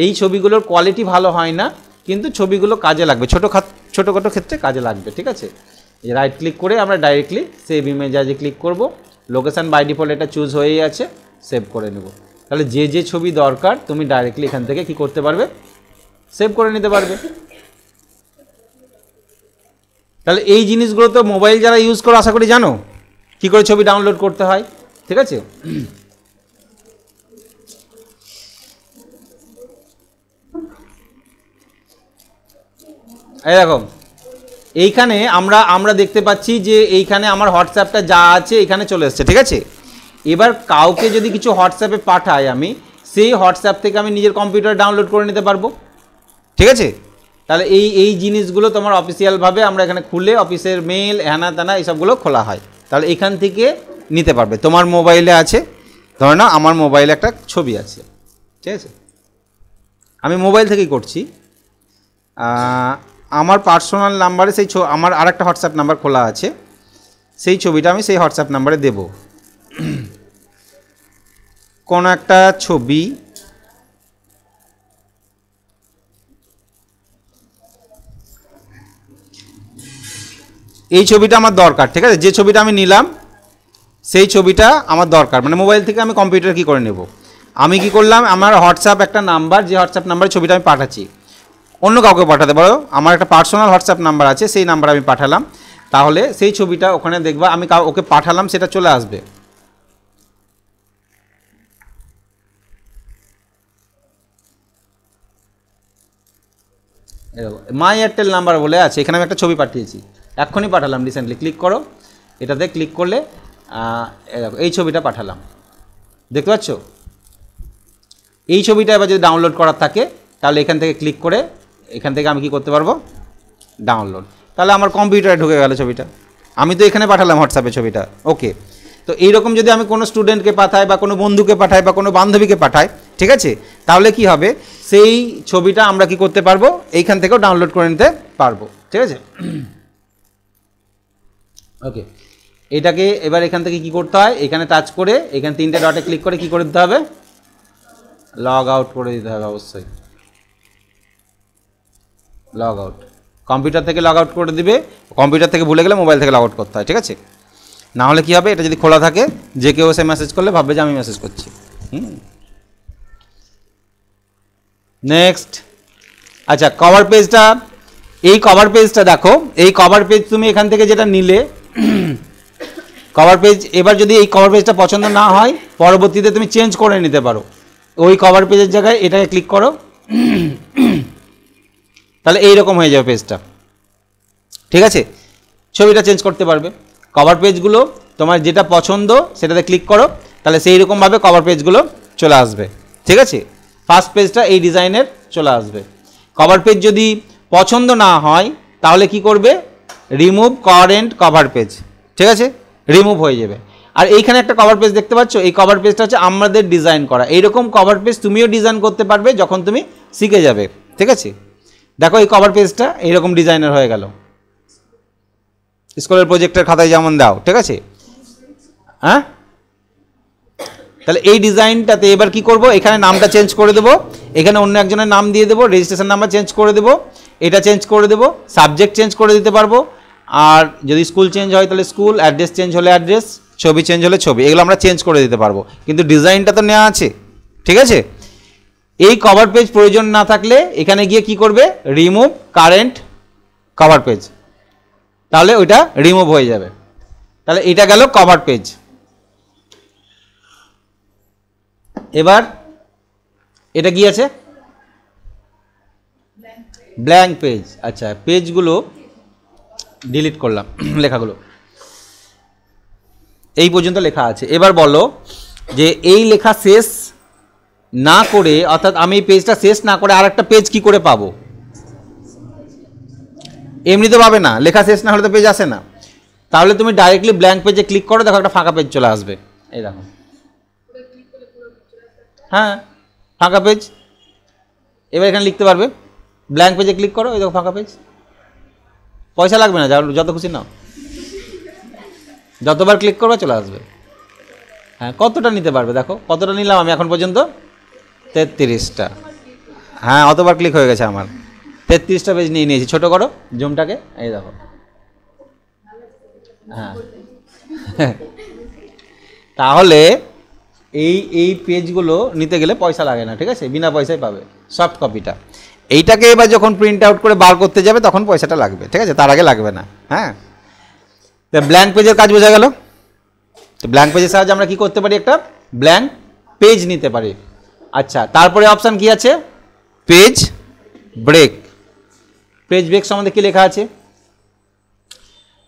এই ছবিগুলোর কোয়ালিটি ভালো হয় না, কিন্তু ছবিগুলো কাজে লাগবে, ছোটোখাটো ক্ষেত্রে কাজে লাগবে, ঠিক আছে। রাইট ক্লিক করে আমরা ডাইরেক্টলি সেভ ইমেজ অ্যাজে ক্লিক করব, লোকেশান বাই ডিফল্ট এটা চুজ হয়েই আছে, সেভ করে নেব। তাহলে যে ছবি দরকার তুমি ডাইরেক্টলি এখান থেকে কি করতে পারবে, সেভ করে নিতে পারবে। তাহলে এই জিনিসগুলো তো মোবাইল যারা ইউজ করো আশা করি জানো কী করে ছবি ডাউনলোড করতে হয়, ঠিক আছে। এরকম এইখানে আমরা দেখতে পাচ্ছি যে এইখানে আমার হোয়াটসঅ্যাপটা যা আছে এখানে চলে এসছে, ঠিক আছে। এবার কাউকে যদি কিছু হোয়াটসঅ্যাপে পাঠাই আমি, সেই হোয়াটসঅ্যাপ থেকে আমি নিজের কম্পিউটারে ডাউনলোড করে নিতে পারবো, ঠিক আছে। তাহলে এই জিনিসগুলো তোমার অফিসিয়ালভাবে আমরা এখানে খুলে অফিসের মেল হ্যানা ত্যানা এইসবগুলো খোলা হয়, তাহলে এখান থেকে নিতে পারবে। তোমার মোবাইলে আছে, ধরে নাও আমার মোবাইলে একটা ছবি আছে, ঠিক আছে, আমি মোবাইল থেকেই করছি। আমার পার্সোনাল নাম্বারে সেই আমার আরেকটা হোয়াটসঅ্যাপ নাম্বার খোলা আছে, সেই ছবিটা আমি সেই হোয়াটসঅ্যাপ নাম্বারে দেব। কোনো একটা ছবি, এই ছবিটা আমার দরকার, ঠিক আছে, যে ছবিটা আমি নিলাম সেই ছবিটা আমার দরকার, মানে মোবাইল থেকে আমি কম্পিউটার কি করে নেব। আমি কি করলাম, আমার হোয়াটসঅ্যাপ একটা নাম্বার, যে হোয়াটসঅ্যাপ নাম্বারে ছবিটা আমি পাঠাচ্ছি, অন্য কাউকে পাঠাতে পারো, আমার একটা পার্সোনাল হোয়াটসঅ্যাপ নাম্বার আছে, সেই নাম্বার আমি পাঠালাম, তাহলে সেই ছবিটা ওখানে দেখবা আমি ওকে পাঠালাম, সেটা চলে আসবে। মাই এয়ারটেল নাম্বার বলে আছে, এখানে আমি একটা ছবি পাঠিয়েছি, এক্ষুনি পাঠালাম, রিসেন্টলি। ক্লিক করো, এটাতে ক্লিক করলে এই ছবিটা পাঠালাম, দেখতে পাচ্ছ। এই ছবিটা এবার যদি ডাউনলোড করার থাকে তাহলে এখান থেকে ক্লিক করে এখান থেকে আমি কি করতে পারবো, ডাউনলোড। তাহলে আমার কম্পিউটারে ঢুকে গেল ছবিটা, আমি তো এখানে পাঠালাম হোয়াটসঅ্যাপে ছবিটা, ওকে। তো এইরকম যদি আমি কোনো স্টুডেন্টকে পাঠাই বা কোনো বন্ধুকে পাঠাই বা কোনো বান্ধবীকে পাঠাই, ঠিক আছে, তাহলে কি হবে, সেই ছবিটা আমরা কি করতে পারবো, এইখান থেকেও ডাউনলোড করে নিতে পারবো, ঠিক আছে। ওকে, এটাকে এবার এখান থেকে কি করতে হয়, এখানে টাচ করে এখানে 3টে ডটে ক্লিক করে কি করে দিতে হবে, লগ আউট করে দিতে হবে, অবশ্যই লগ আউট। কম্পিউটার থেকে লগ আউট করে দিবে, কম্পিউটার থেকে ভুলে গেলে মোবাইল থেকে লগ আউট করতে হয়, ঠিক আছে। না হলে কী হবে, এটা যদি খোলা থাকে যে কেউ এসে মেসেজ করলে ভাববে যে আমি মেসেজ করছি। নেক্সট, আচ্ছা, কভার পেজটা, এই কভার পেজটা দেখো, এই কভার পেজ তুমি এখান থেকে যেটা নিলে কভার পেজ, এবার যদি এই কভার পেজটা পছন্দ না হয় পরবর্তীতে তুমি চেঞ্জ করে নিতে পারো, ওই কভার পেজের জায়গায় এটাকে ক্লিক করো, তাহলে এইরকম হয়ে যাবে পেজটা, ঠিক আছে। ছবিটা চেঞ্জ করতে পারবে। কভার পেজগুলো তোমার যেটা পছন্দ সেটাতে ক্লিক করো, তাহলে সেই রকমভাবে কভার পেজগুলো চলে আসবে, ঠিক আছে। ফার্স্ট পেজটা এই ডিজাইনের চলে আসবে। কভার পেজ যদি পছন্দ না হয় তাহলে কি করবে, রিমুভ কারেন্ট কভার পেজ, ঠিক আছে, রিমুভ হয়ে যাবে। আর এইখানে একটা কভার পেজ দেখতে পাচ্ছ, এই কভার পেজটা হচ্ছে আমাদের ডিজাইন করা। এইরকম কভার পেজ তুমিও ডিজাইন করতে পারবে যখন তুমি শিখে যাবে, ঠিক আছে। দেখো এই কভার পেজটা এইরকম ডিজাইনের হয়ে গেল, স্কুলের প্রজেক্টের খাতায় যেমন দাও, ঠিক আছে। হ্যাঁ, তাহলে এই ডিজাইনটাতে এবার কি করব, এখানে নামটা চেঞ্জ করে দেবো, এখানে অন্য একজনের নাম দিয়ে দেবো, রেজিস্ট্রেশন নাম্বার চেঞ্জ করে দেবো, এটা চেঞ্জ করে দেবো, সাবজেক্ট চেঞ্জ করে দিতে পারবো, আর যদি স্কুল চেঞ্জ হয় তাহলে স্কুল, অ্যাড্রেস চেঞ্জ হলে অ্যাড্রেস, ছবি চেঞ্জ হলে ছবি, এগুলো আমরা চেঞ্জ করে দিতে পারবো, কিন্তু ডিজাইনটা তো নেওয়া আছে, ঠিক আছে। এই কভার পেজ প্রয়োজন না থাকলে এখানে গিয়ে কি করবে, রিমুভ কারেন্ট কভার পেজ, তাহলে ওইটা রিমুভ হয়ে যাবে। তাহলে এটা গেল কভার পেজ। এবার এটা কি আছে, ব্ল্যাঙ্ক পেজ। আচ্ছা, পেজগুলো ডিলিট করলাম, লেখাগুলো এই পর্যন্ত লেখা আছে। এবার বলো যে এই লেখা শেষ না করে, অর্থাৎ আমি এই পেজটা শেষ না করে আর একটা পেজ কি করে পাবো, এমনি তো পাবে না, লেখা শেষ না হলে তো পেজ আসে না। তাহলে তুমি ডাইরেক্টলি ব্ল্যাঙ্ক পেজে ক্লিক করো, দেখো একটা ফাঁকা পেজ চলে আসবে, এই দেখো, হ্যাঁ ফাঁকা পেজ। এবার এখানে লিখতে পারবে, ব্ল্যাঙ্ক পেজে ক্লিক করো, এই দেখো ফাঁকা পেজ, পয়সা লাগবে না, যত খুশি নাও, যতবার ক্লিক করবে চলে আসবে। হ্যাঁ, কতটা নিতে পারবে দেখো, কতটা নিলাম আমি এখন পর্যন্ত? 33টা। হ্যাঁ, অতবার ক্লিক হয়ে গেছে আমার, 33টা পেজ নিয়ে নিয়েছি। ছোটো করো জুমটাকে, এই দেখো। হ্যাঁ তাহলে এই পেজগুলো নিতে গেলে পয়সা লাগে না, ঠিক আছে, বিনা পয়সায় পাবে সফট কপিটা। এইটাকে এবার যখন প্রিন্ট আউট করে বার করতে যাবে তখন পয়সাটা লাগবে, ঠিক আছে, তার আগে লাগবে না। হ্যাঁ, তো ব্ল্যাঙ্ক পেজের কাজ বোঝা গেল। তো ব্ল্যাঙ্ক পেজের সাহায্যে আমরা কি করতে পারি? একটা ব্ল্যাঙ্ক পেজ নিতে পারি। আচ্ছা, তারপরে অপশান কি আছে? Page break. পেজ ব্রেক সম্বন্ধে কি লেখা আছে?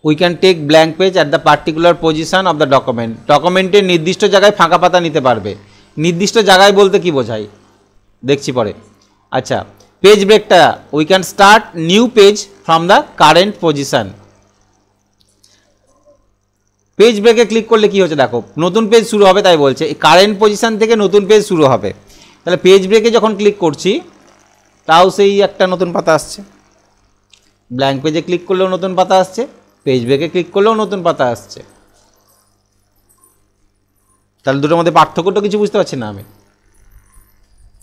We can take blank page at the particular position of the document. ডকুমেন্টের নির্দিষ্ট জায়গায় ফাঁকা পাতা নিতে পারবে। নির্দিষ্ট জায়গায় বলতে কি বোঝায় দেখছি পরে। আচ্ছা, পেজ ব্রেকটা, we can start new page from the current position. Page ব্রেকে ক্লিক করলে কি হচ্ছে দেখো, নতুন পেজ শুরু হবে, তাই বলছে কারেন্ট পজিশন থেকে নতুন পেজ শুরু হবে। তাহলে পেজ ব্রেকে যখন ক্লিক করছি তাও সেই একটা নতুন পাতা আসছে। ব্ল্যাঙ্ক পেজে ক্লিক করলেও নতুন পাতা আসছে, পেজ ব্রেকে ক্লিক করলেও নতুন পাতা আসছে। তাহলে দুটোর মধ্যে পার্থক্যটা কিছু বুঝতে পারছি না আমি,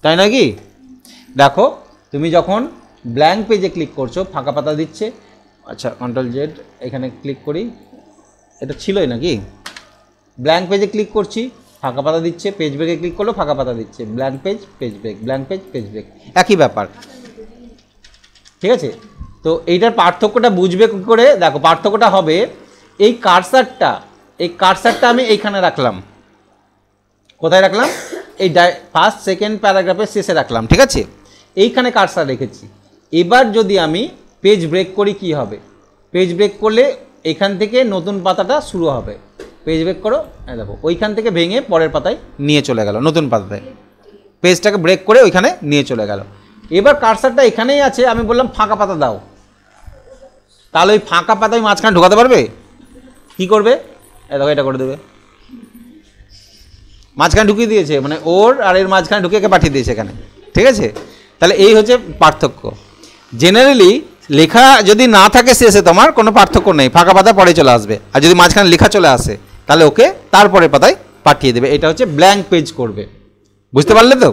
তাই নাকি? দেখো, তুমি যখন ব্ল্যাঙ্ক পেজে ক্লিক করছো ফাঁকা পাতা দিচ্ছে। আচ্ছা, Ctrl+Z, এখানে ক্লিক করি, এটা ছিলই নাকি? ব্ল্যাঙ্ক পেজে ক্লিক করছি, ফাঁকা পাতা দিচ্ছে, পেজ ব্রেকে ক্লিক করলেও ফাঁকা পাতা দিচ্ছে। Blank page, page break, blank page, page break, একই ব্যাপার, ঠিক আছে। তো এইটার পার্থক্যটা বুঝবে কী করে? দেখো, পার্থক্যটা হবে এই কার্সারটা আমি এইখানে রাখলাম। কোথায় রাখলাম? এই ফার্স্ট সেকেন্ড প্যারাগ্রাফের শেষে রাখলাম, ঠিক আছে, এইখানে কার্সার রেখেছি। এবার যদি আমি পেজ ব্রেক করি কি হবে? পেজ ব্রেক করলে এখান থেকে নতুন পাতাটা শুরু হবে। পেজ ব্রেক করো, দেখো ওইখান থেকে ভেঙে পরের পাতায় নিয়ে চলে গেল, নতুন পাতায় পেজটাকে ব্রেক করে ওইখানে নিয়ে চলে গেল। এবার কার্সারটা এখানেই আছে, আমি বললাম ফাঁকা পাতা দাও, তাহলে ওই ফাঁকা পাতায় মাঝখানে ঢোকাতে পারবে? কি করবে? দেখো, এটা করে দেবে, মাঝখানে ঢুকিয়ে দিয়েছে, মানে ওর আর এর মাঝখানে ঢুকিয়ে পাঠিয়ে দিয়েছে এখানে, ঠিক আছে। তাহলে এই হচ্ছে পার্থক্য। জেনারেলি লেখা যদি না থাকে শেষে তোমার কোনো পার্থক্য নেই, ফাঁকা পাতা পরে চলে আসবে। আর যদি মাঝখানে লেখা চলে আসে তাহলে ওকে তারপরে পাতায় পাঠিয়ে দেবে। এটা হচ্ছে ব্ল্যাঙ্ক পেজ করবে, বুঝতে পারলে তো?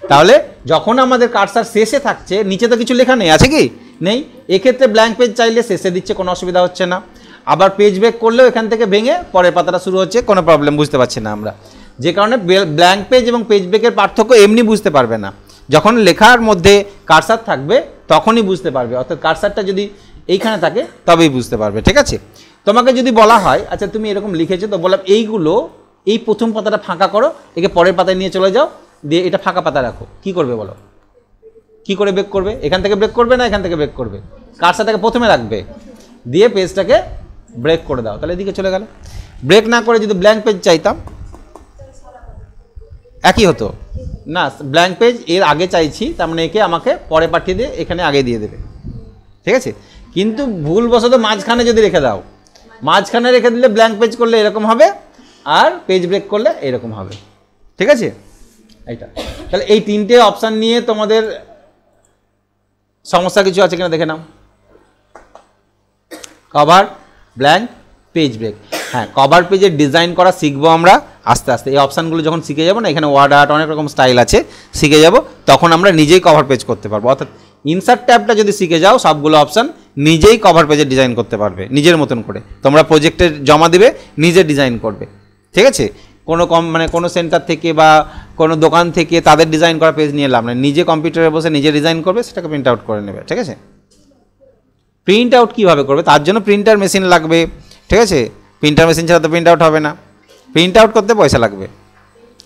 তাহলে যখন আমাদের কার্সার শেষে থাকছে, নিচে তো কিছু লেখা নেই, আছে কি? নেই। এক্ষেত্রে ব্ল্যাঙ্ক পেজ চাইলে শেষে দিচ্ছে, কোনো অসুবিধা হচ্ছে না। আবার পেজ ব্রেক করলেও এখান থেকে ভেঙে পরের পাতাটা শুরু হচ্ছে, কোনো প্রবলেম বুঝতে পারছি না আমরা। যে কারণে ব্ল্যাঙ্ক পেজ এবং পেজ ব্রেকের পার্থক্য এমনি বুঝতে পারবে না, যখন লেখার মধ্যে কার্সার থাকবে তখনই বুঝতে পারবে। অর্থাৎ কার্সারটা যদি এইখানে থাকে তবেই বুঝতে পারবে, ঠিক আছে। তোমাকে যদি বলা হয়, আচ্ছা তুমি এরকম লিখেছো, তো বললাম এইগুলো, এই প্রথম পাতাটা ফাঁকা করো, একে পরের পাতায় নিয়ে চলে যাও, দিয়ে এটা ফাঁকা পাতা রাখো, কি করবে বলো? কি করে ব্রেক করবে? এখান থেকে ব্রেক করবে না এখান থেকে ব্রেক করবে? কার্সারটাকে প্রথমে রাখবে, দিয়ে পেজটাকে ব্রেক করে দাও, তাহলে এদিকে চলে গেল। ব্রেক না করে যদি ব্ল্যাঙ্ক পেজ চাইতাম একই হতো না। ব্ল্যাঙ্ক পেজ এর আগে চাইছি, তার মানে একে আমাকে পরে পাঠিয়ে দিয়ে এখানে আগে দিয়ে দেবে, ঠিক আছে। কিন্তু ভুলবশত মাঝখানে যদি রেখে দাও, মাঝখানে রেখে দিলে ব্ল্যাঙ্ক পেজ করলে এরকম হবে, আর পেজ ব্রেক করলে এরকম হবে, ঠিক আছে। এইটা তাহলে এই তিনটে অপশান নিয়ে তোমাদের সমস্যা কিছু আছে কিনা দেখে নাও। Cover, blank, page break. হ্যাঁ, কভার পেজের ডিজাইন করা শিখবো আমরা আস্তে আস্তে। এই অপশানগুলো যখন শিখে যাবো না, এখানে ওয়ার্ড আর্ট অনেক রকম স্টাইল আছে, শিখে যাব, তখন আমরা নিজেই কভার পেজ করতে পারবো। অর্থাৎ ইনসার্ট ট্যাবটা যদি শিখে যাও, সবগুলো অপশান নিজেই কভার পেজের ডিজাইন করতে পারবে নিজের মতন করে। তোমরা প্রজেক্টে জমা দিবে, নিজে ডিজাইন করবে, ঠিক আছে। কোনো মানে কোনো সেন্টার থেকে বা কোনো দোকান থেকে তাদের ডিজাইন করা পেজ নিয়ে লাভ না, নিজে কম্পিউটারে বসে নিজে ডিজাইন করবে, সেটাকে প্রিন্ট আউট করে নেবে, ঠিক আছে। প্রিন্ট আউট কীভাবে করবে? তার জন্য প্রিন্টার মেশিন লাগবে, ঠিক আছে। প্রিন্টার মেশিন ছাড়া তো প্রিন্ট আউট হবে না। প্রিন্ট আউট করতে পয়সা লাগবে,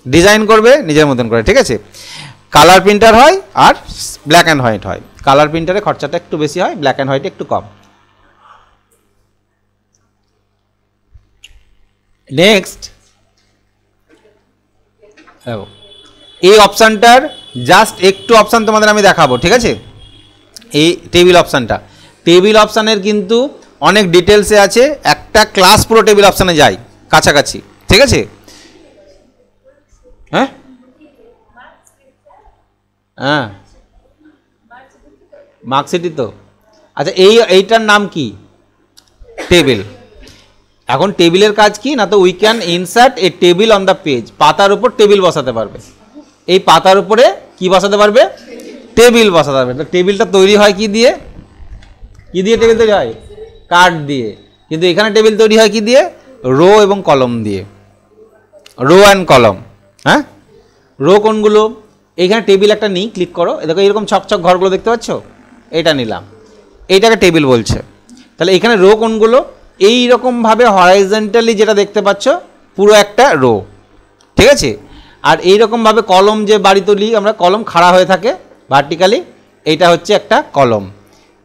ডিজাইন করবে নিজের মতন করে, ঠিক আছে। কালার প্রিন্টার হয় আর ব্ল্যাক অ্যান্ড হোয়াইট হয়। কালার প্রিন্টারে খরচাটা একটু বেশি হয়, ব্ল্যাক অ্যান্ড হোয়াইটে একটু কম। নেক্সট, এই অপশানটার জাস্ট একটু অপশান তোমাদের আমি দেখাবো, ঠিক আছে। এই টেবিল অপশানটা, টেবিল অপশানের কিন্তু অনেক ডিটেলসে আছে, একটা ক্লাস পুরো টেবিল অপশানে যায় কাছাকাছি, ঠিক আছে। হ্যাঁ হ্যাঁ, মার্কশিটই তো। আচ্ছা, এইটার নাম কি? টেবিল। এখন টেবিলের কাজ কি না, তো we can insert a table on the page, পাতার উপর টেবিল বসাতে পারবে, এই পাতার উপরে কি বসাতে পারবে, টেবিল বসাতে পারবে। তো টেবিলটা তৈরি হয় কি দিয়ে, কি দিয়ে টেবিল তৈরি হয়, কার্ড দিয়ে, কিন্তু এখানে টেবিল তৈরি হয় কি দিয়ে, রো এবং কলম দিয়ে, রো অ্যান্ড কলম। হ্যাঁ, রো কোনগুলো, এইখানে টেবিল একটা নিই, ক্লিক করো, দেখো এরকম ছকছক ঘরগুলো দেখতে পাচ্ছ, এটা নিলাম, এইটাকে টেবিল বলছে। তাহলে এখানে রো কোনগুলো, এইরকমভাবে হরাইজন্টালি যেটা দেখতে পাচ্ছ পুরো একটা রো, ঠিক আছে। আর এইরকমভাবে কলম যে বাড়ি তুলি আমরা, কলম খাড়া হয়ে থাকে ভার্টিক্যালি, এইটা হচ্ছে একটা কলম।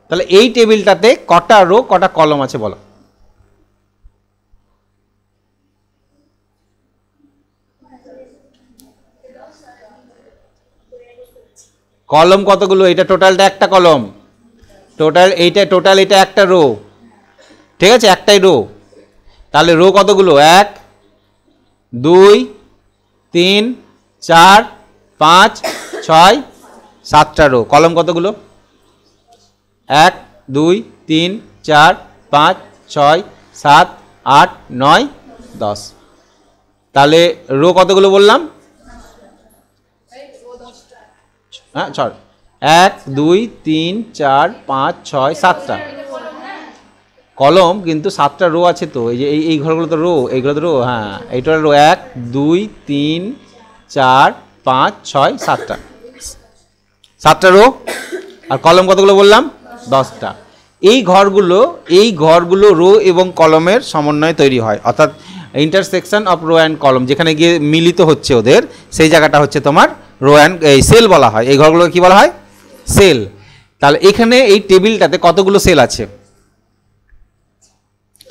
তাহলে এই টেবিলটাতে কটা রো কটা কলম আছে বলো, কলম কতগুলো, এটা টোটালটা একটা কলম, টোটাল এইটা টোটাল এটা একটা রো, ঠিক আছে, একটাই রো। তাহলে রো কতগুলো, 1 2 3 4 5 6 7টা রো। কলম কতগুলো, 1 2 3 4 5 6 7 8 9 10। তাহলে রো কতগুলো বললাম, হ্যাঁ 1 2 3 4 5 6 7টা কলম, কিন্তু 7টা রো আছে তো, এই যে এই ঘরগুলো তো রো, এইগুলো তো রো, হ্যাঁ এইটা রো, 1 2 3 4 5 6 7টা রো। আর কলম কতগুলো বললাম, 10টা। এই ঘরগুলো রো এবং কলমের সমন্বয়ে তৈরি হয়, অর্থাৎ ইন্টারসেকশন অফ রো অ্যান্ড কলম, যেখানে গিয়ে মিলিত হচ্ছে ওদের, সেই জায়গাটা হচ্ছে তোমার রো অ্যান্ড এই সেল বলা হয়, এই ঘরগুলোকে কি বলা হয়, সেল। তাহলে এখানে এই টেবিলটাতে কতগুলো সেল আছে,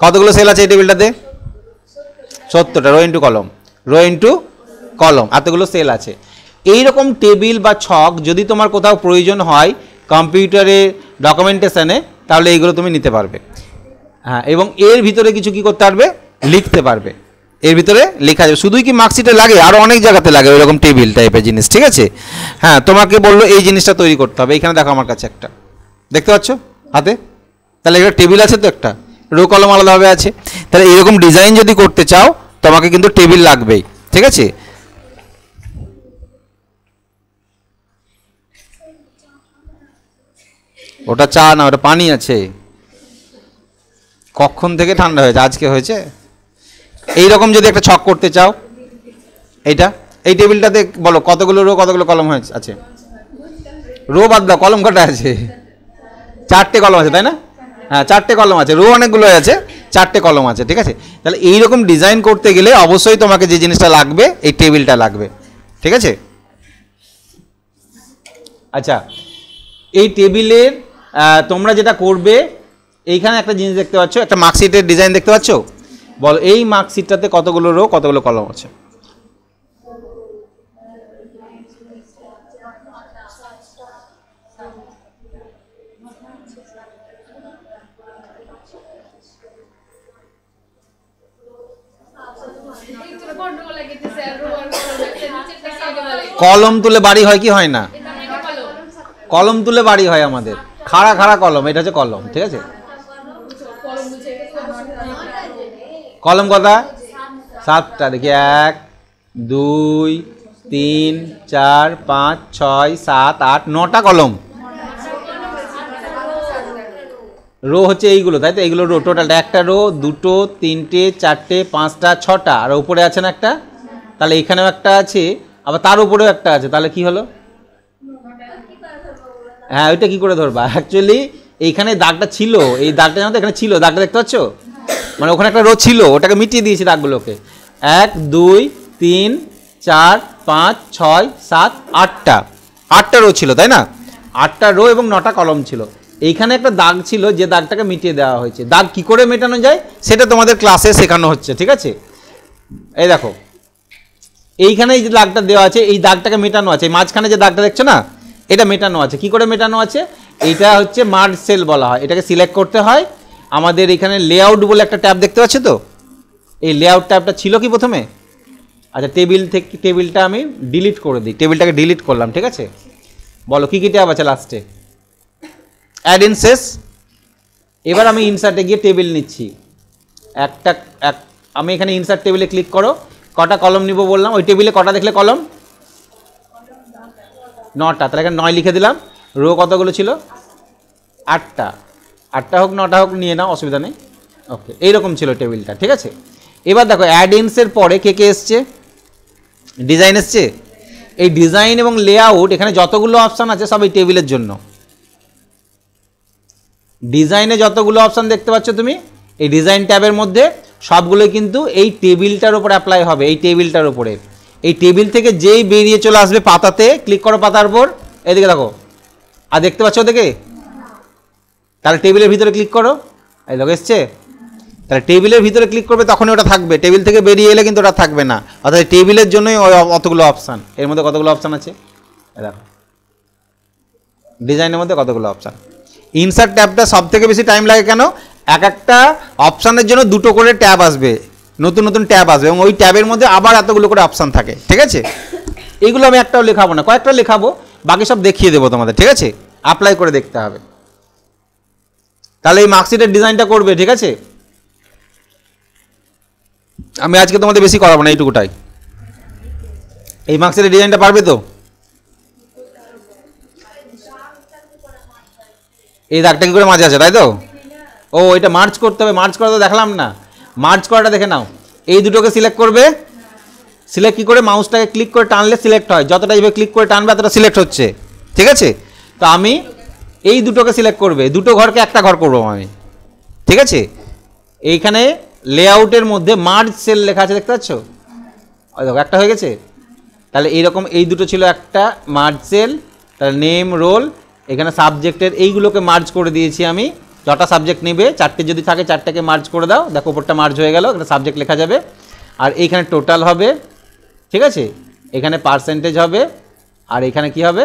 কতগুলো সেল আছে এই টেবিলটাতে, 70টা, রো ইন্টু কলম, রো ইন্টু কলম, এতগুলো সেল আছে। এইরকম টেবিল বা ছক যদি তোমার কোথাও প্রয়োজন হয় কম্পিউটারে ডকুমেন্টেশনে, তাহলে এইগুলো তুমি নিতে পারবে। হ্যাঁ, এবং এর ভিতরে কিছু কি করতে পারবে, লিখতে পারবে, এর ভিতরে লেখা যাবে। শুধুই কি মার্কশিটে লাগে, আরও অনেক জায়গাতে লাগে ওইরকম টেবিল টাইপের জিনিস, ঠিক আছে। হ্যাঁ, তোমাকে বললো এই জিনিসটা তৈরি করতে হবে, এখানে দেখো আমার কাছে একটা দেখতে পাচ্ছ হাতে, তাহলে একটা টেবিল আছে তো, একটা রো কলম আলাদাভাবে আছে। তাহলে এরকম ডিজাইন যদি করতে চাও তোমাকে কিন্তু টেবিল লাগবেই, ঠিক আছে। ওটা চা না, ওটা পানি আছে, কখন থেকে ঠান্ডা হয়েছে, আজকে হয়েছে। এইরকম যদি একটা ছক করতে চাও, এইটা এই টেবিলটাতে বলো কতগুলো রো কতগুলো কলম হয়েছে আছে, রো বাদ দাও, কলম কটা আছে, 4টে কলম আছে তাই না, হ্যাঁ 4টে কলম আছে, রো অনেকগুলো আছে, 4টে কলম আছে, ঠিক আছে। তাহলে এইরকম ডিজাইন করতে গেলে অবশ্যই তোমাকে যে জিনিসটা লাগবে এই টেবিলটা লাগবে, ঠিক আছে। আচ্ছা, এই টেবিলের তোমরা যেটা করবে, এইখানে একটা জিনিস দেখতে পাচ্ছ, একটা মার্কশিটের ডিজাইন দেখতে পাচ্ছ, বলো এই মার্কশিটটাতে কতগুলো রো কতগুলো কলম আছে, কলম তুলে বাড়ি হয় কি হয় না, কলম তুলে বাড়ি হয় আমাদের, খাড়া খাড়া কলম, এটা হচ্ছে কলম, ঠিক আছে। কলম কটা, 7টা, দেখি 1 2 3 4 5 6 7 8 9টা কলম। রো হচ্ছে এইগুলো তাই তো, এইগুলো রো, টোটালটা একটা রো, 2 3 4 5 6টা, আর উপরে আছে না একটা, তাহলে এখানেও একটা আছে, আবার তার উপরেও একটা আছে, তাহলে কি হলো, হ্যাঁ ওইটা কি করে ধরবা, অ্যাকচুয়ালি এইখানে দাগটা ছিল, এই দাগটা জানো তো এখানে ছিল, দাগটা দেখতে পাচ্ছ, মানে ওখানে একটা রো ছিল, ওটাকে মিটিয়ে দিয়েছি দাগগুলোকে, 1 2 3 4 5 6 7 8টা রো ছিল তাই না, 8টা রো এবং 9টা কলম ছিল। এইখানে একটা দাগ ছিল, যে দাগটাকে মিটিয়ে দেওয়া হয়েছে। দাগ কি করে মেটানো যায় সেটা তোমাদের ক্লাসে শেখানো হচ্ছে, ঠিক আছে। এই দেখো এইখানে এই যে দাগটা দেওয়া আছে, এই দাগটাকে মেটানো আছে, মাঝখানে যে দাগটা দেখছো না, এটা মেটানো আছে। কি করে মেটানো আছে, এইটা হচ্ছে মার্জ সেল বলা হয়, এটাকে সিলেক্ট করতে হয়। আমাদের এখানে লেআউট বলে একটা ট্যাব দেখতে পাচ্ছ তো, এই লেআউট ট্যাবটা ছিল কি প্রথমে, আচ্ছা টেবিল থেকে, টেবিলটা আমি ডিলিট করে দিই, টেবিলটাকে ডিলিট করলাম, ঠিক আছে। বলো কি কি ট্যাব আছে লাস্টে, অ্যাড ইন শেষ। এবার আমি ইনসার্টে গিয়ে টেবিল নিচ্ছি, একটা আমি এখানে ইনসার্ট টেবিলে ক্লিক করো, কটা কলম নিব বললাম, ওই টেবিলে কটা দেখলে কলম 9টা, তাহলে এখানে 9 লিখে দিলাম। রো কতগুলো ছিল 8টা, 8টা হোক 9টা হোক নিয়ে নাও, অসুবিধা নেই। ওকে, এইরকম ছিল টেবিলটা, ঠিক আছে। এবার দেখো অ্যাড ইনসের পরে কে কে এসছে, ডিজাইন এসছে। এই ডিজাইন এবং লেআউট এখানে যতগুলো অপশান আছে সব এই টেবিলের জন্য। ডিজাইনে যতগুলো অপশান দেখতে পাচ্ছ তুমি এই ডিজাইন ট্যাবের মধ্যে, সবগুলো কিন্তু এই টেবিলটার উপরে অ্যাপ্লাই হবে, এই টেবিলটার উপরে। এই টেবিল থেকে যেই বেরিয়ে চলে আসবে পাতাতে, ক্লিক করো পাতার উপর, এদিকে দেখো, আর দেখতে পাচ্ছ ওদিকে, তাহলে টেবিলের ভিতরে ক্লিক করো, এই দেখো এসছে। তাহলে টেবিলের ভিতরে ক্লিক করবে তখনই ওটা থাকবে, টেবিল থেকে বেরিয়ে এলে কিন্তু ওটা থাকবে না। অর্থাৎ টেবিলের জন্যই অতগুলো অপশান। এর মধ্যে কতগুলো অপশান আছে দেখো, ডিজাইনের মধ্যে কতগুলো অপশান। ইনসার্ট ট্যাবটা সব থেকে বেশি টাইম লাগে কেন, এক একটা অপশানের জন্য 2টো করে ট্যাব আসবে, নতুন নতুন ট্যাব আসবে, এবং ওই ট্যাবের মধ্যে আবার এতগুলো করে অপশান থাকে, ঠিক আছে। এইগুলো আমি একটাও লেখাবো না, কয়েকটা লেখাবো, বাকি সব দেখিয়ে দেবো তোমাদের, ঠিক আছে। অ্যাপ্লাই করে দেখতে হবে, তাহলে এই মার্কশিটের ডিজাইনটা করবে, ঠিক আছে। আমি আজকে তোমাদের বেশি করাবো না, এইটুকুটাই। এই মার্কশিটের ডিজাইনটা পারবে তো? এই দাগটা কি করে মাঝে আছে, তাই তো? ও এটা মার্চ করতে হবে, মার্চ করা তো দেখলাম না, মার্চ করাটা দেখে নাও। এই দুটোকে সিলেক্ট করবে, সিলেক্ট কী করে, মাউসটাকে ক্লিক করে টানলে সিলেক্ট হয়, যতটা এইভাবে ক্লিক করে টানবে এতটা সিলেক্ট হচ্ছে, ঠিক আছে। তো আমি এই দুটোকে সিলেক্ট করবে, দুটো ঘরকে একটা ঘর করবো আমি, ঠিক আছে। এইখানে লেআউটের মধ্যে মার্জ সেল লেখা আছে, দেখতে পাচ্ছ, ওই দেখো একটা হয়ে গেছে। তাহলে এইরকম এই দুটো ছিল একটা মার্জ সেল, তাহলে নেম রোল, এখানে সাবজেক্টের এইগুলোকে মার্জ করে দিয়েছি আমি। যটা সাবজেক্ট নেবে, 4টে যদি থাকে 4টাকে মার্জ করে দাও, দেখো ওপরটা মার্জ হয়ে গেল, এখানে সাবজেক্ট লেখা যাবে। আর এইখানে টোটাল হবে, ঠিক আছে, এখানে পার্সেন্টেজ হবে, আর এখানে কি হবে,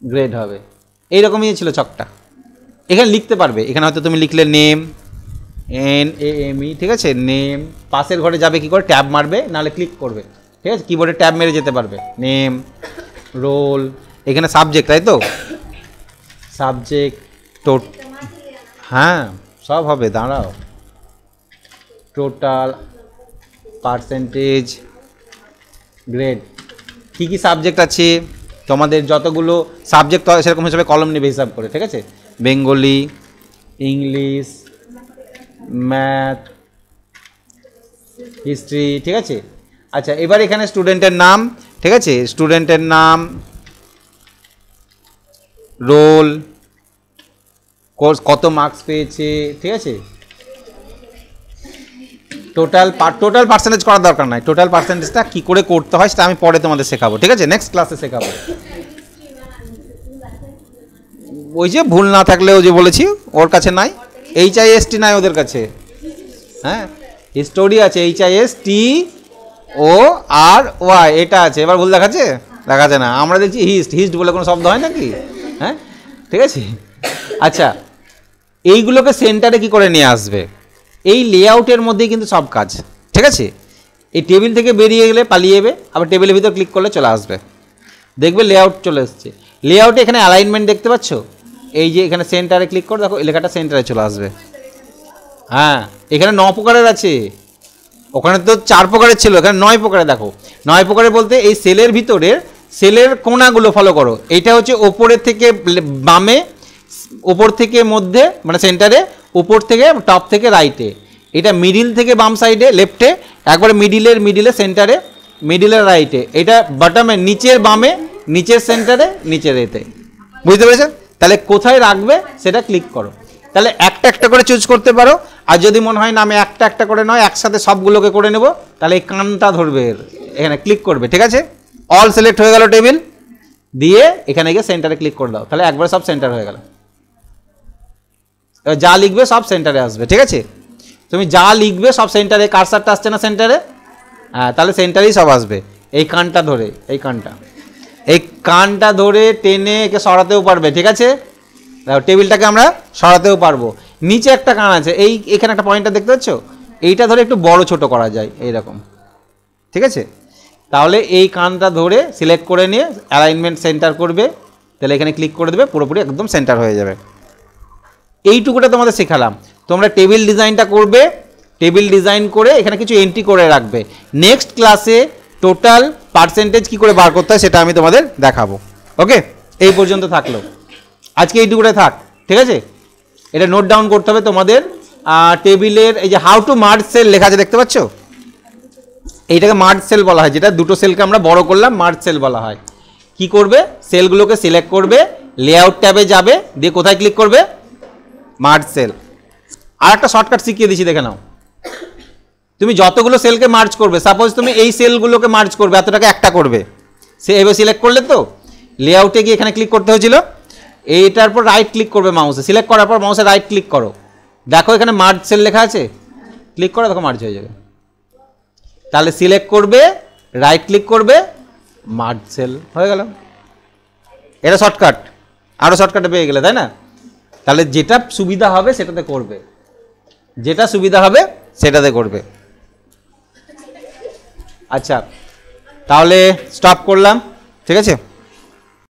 গ্রেড হবে। এইরকমই ছিল ছকটা। এখানে লিখতে পারবে, এখানে হয়তো তুমি লিখলে নেম, NAME, ঠিক আছে, নেম, পাশের ঘরে যাবে কি করে, ট্যাব মারবে, নাহলে ক্লিক করবে, ঠিক আছে, কিবোর্ডে ট্যাব মেরে যেতে পারবে। নেম, রোল, এখানে সাবজেক্ট, তাই তো, সাবজেক্ট, হ্যাঁ সব হবে, দাঁড়াও, টোটাল, পার্সেন্টেজ, গ্রেড, কী কী সাবজেক্ট আছে তোমাদের, যতগুলো সাবজেক্ট হয় সেরকম হিসাবে কলম নেবে হিসাব করে, ঠিক আছে। বেঙ্গলি, ইংলিশ, ম্যাথ, হিস্ট্রি, ঠিক আছে। আচ্ছা, এবার এখানে স্টুডেন্টের নাম, ঠিক আছে, স্টুডেন্টের নাম, রোল, কোর্স কত মার্কস পেয়েছে, ঠিক আছে। টোটাল পার্সেন্টেজ করার দরকার নাই, টোটাল পার্সেন্টেজটা কী করে করতে হয় সেটা আমি পরে তোমাদের শেখাবো, ঠিক আছে, নেক্সট ক্লাসে শেখাবো। ওই যে ভুল না থাকলেও যে বলেছি ওর কাছে নাই, HIST নাই ওদের কাছে, হ্যাঁ, হিস্টোরি আছে, HISTORY এটা আছে। এবার ভুল দেখাচ্ছে না, আমরা দেখছি হিস্ট বলে কোনো শব্দ হয় নাকি, হ্যাঁ, ঠিক আছে। আচ্ছা, এইগুলোকে সেন্টারে কি করে নিয়ে আসবে, এই লেআউটের মধ্যেই কিন্তু সব কাজ, ঠিক আছে। এই টেবিল থেকে বেরিয়ে গেলে পালিয়ে যাবে, আবার টেবিলের ভিতর ক্লিক করলে চলে আসবে, দেখবে লেআউট চলে এসছে। লেআউটে এখানে অ্যালাইনমেন্ট দেখতে পাচ্ছ, এই যে এখানে সেন্টারে ক্লিক করে দেখো লেখাটা সেন্টারে চলে আসবে। হ্যাঁ, এখানে 9 প্রকারের আছে, ওখানে তো 4 প্রকারের ছিল, এখানে 9 প্রকারের। দেখো 9 প্রকারের বলতে এই সেলের ভিতরে সেলের কোণাগুলো ফলো করো, এইটা হচ্ছে ওপরের থেকে বামে, ওপর থেকে মধ্যে মানে সেন্টারে, উপর থেকে টপ থেকে রাইটে, এটা মিডিল থেকে বাম সাইডে লেফটে, একবারে মিডিলে সেন্টারে, মিডিলের রাইটে, এটা বটমের নিচের বামে, নিচের সেন্টারে, নিচের এতে, বুঝতে পেরেছেন। তাহলে কোথায় রাখবে সেটা ক্লিক করো, তাহলে একটা একটা করে চুজ করতে পারো। আর যদি মনে হয় না আমি একটা একটা করে নয় একসাথে সবগুলোকে করে নেব, তাহলে এই কানটা ধরবে, এখানে ক্লিক করবে, ঠিক আছে। অল সিলেক্ট হয়ে গেল টেবিল, দিয়ে এখানে গিয়ে সেন্টারে ক্লিক করে দাও, তাহলে একবারে সব সেন্টার হয়ে গেল। এবার যা লিখবে সব সেন্টারে আসবে, ঠিক আছে। তুমি যা লিখবে সব সেন্টারে, কার্সারটা আসছে না সেন্টারে, হ্যাঁ, তাহলে সেন্টারেই সব আসবে। এই কানটা ধরে, এই কানটা ধরে টেনে একে সরাতেও পারবে, ঠিক আছে। টেবিলটাকে আমরা সরাতেও পারবো। নিচে একটা কান আছে, এখানে একটা পয়েন্টটা দেখতে পাচ্ছ, এইটা ধরে একটু বড় ছোট করা যায় এইরকম, ঠিক আছে। তাহলে এই কানটা ধরে সিলেক্ট করে নিয়ে অ্যালাইনমেন্ট সেন্টার করবে, তাহলে এখানে ক্লিক করে দেবে, পুরোপুরি একদম সেন্টার হয়ে যাবে। এইটুকুটা তোমাদের শেখালাম। তোমরা টেবিল ডিজাইনটা করবে, টেবিল ডিজাইন করে এখানে কিছু এন্ট্রি করে রাখবে। নেক্সট ক্লাসে টোটাল পার্সেন্টেজ কী করে বার করতে হয় সেটা আমি তোমাদের দেখাবো। ওকে, এই পর্যন্ত থাকলো, আজকে এইটুকুটাই থাক, ঠিক আছে? এটা নোট ডাউন করতে হবে তোমাদের। টেবিলের এই যে হাউ টু মার্জ সেল লেখা আছে দেখতে পাচ্ছ, এইটাকে মার্জ সেল বলা হয়, যেটা দুটো সেলকে আমরা বড় করলাম মার্জ সেল বলা হয়। কি করবে, সেলগুলোকে সিলেক্ট করবে, লেআউট ট্যাবে যাবে, দিয়ে কোথায় ক্লিক করবে, মার্জ সেল। আর একটা শর্টকাট শিখিয়ে দিচ্ছি, দেখে নাও। তুমি যতগুলো সেলকে মার্জ করবে, সাপোজ তুমি এই সেলগুলোকে মার্জ করবে, এতটাকে একটা করবে, সে এবার সিলেক্ট করলে তো লেআউটে গিয়ে এখানে ক্লিক করতে হয়েছিল, এইটার পর রাইট ক্লিক করবে মাউসে, সিলেক্ট করার পর মাউসে রাইট ক্লিক করো, দেখো এখানে মার্জ সেল লেখা আছে, ক্লিক করো, দেখো মার্জ হয়ে যাবে। তাহলে সিলেক্ট করবে, রাইট ক্লিক করবে, মার্জ সেল হয়ে গেল। এটা শর্টকাট, আরও শর্টকাটে পেয়ে গেলে, তাই না? তাহলে যেটা সুবিধা হবে সেটাতে করবে, যেটা সুবিধা হবে সেটাতে করবে। আচ্ছা, তাহলে স্টপ করলাম, ঠিক আছে?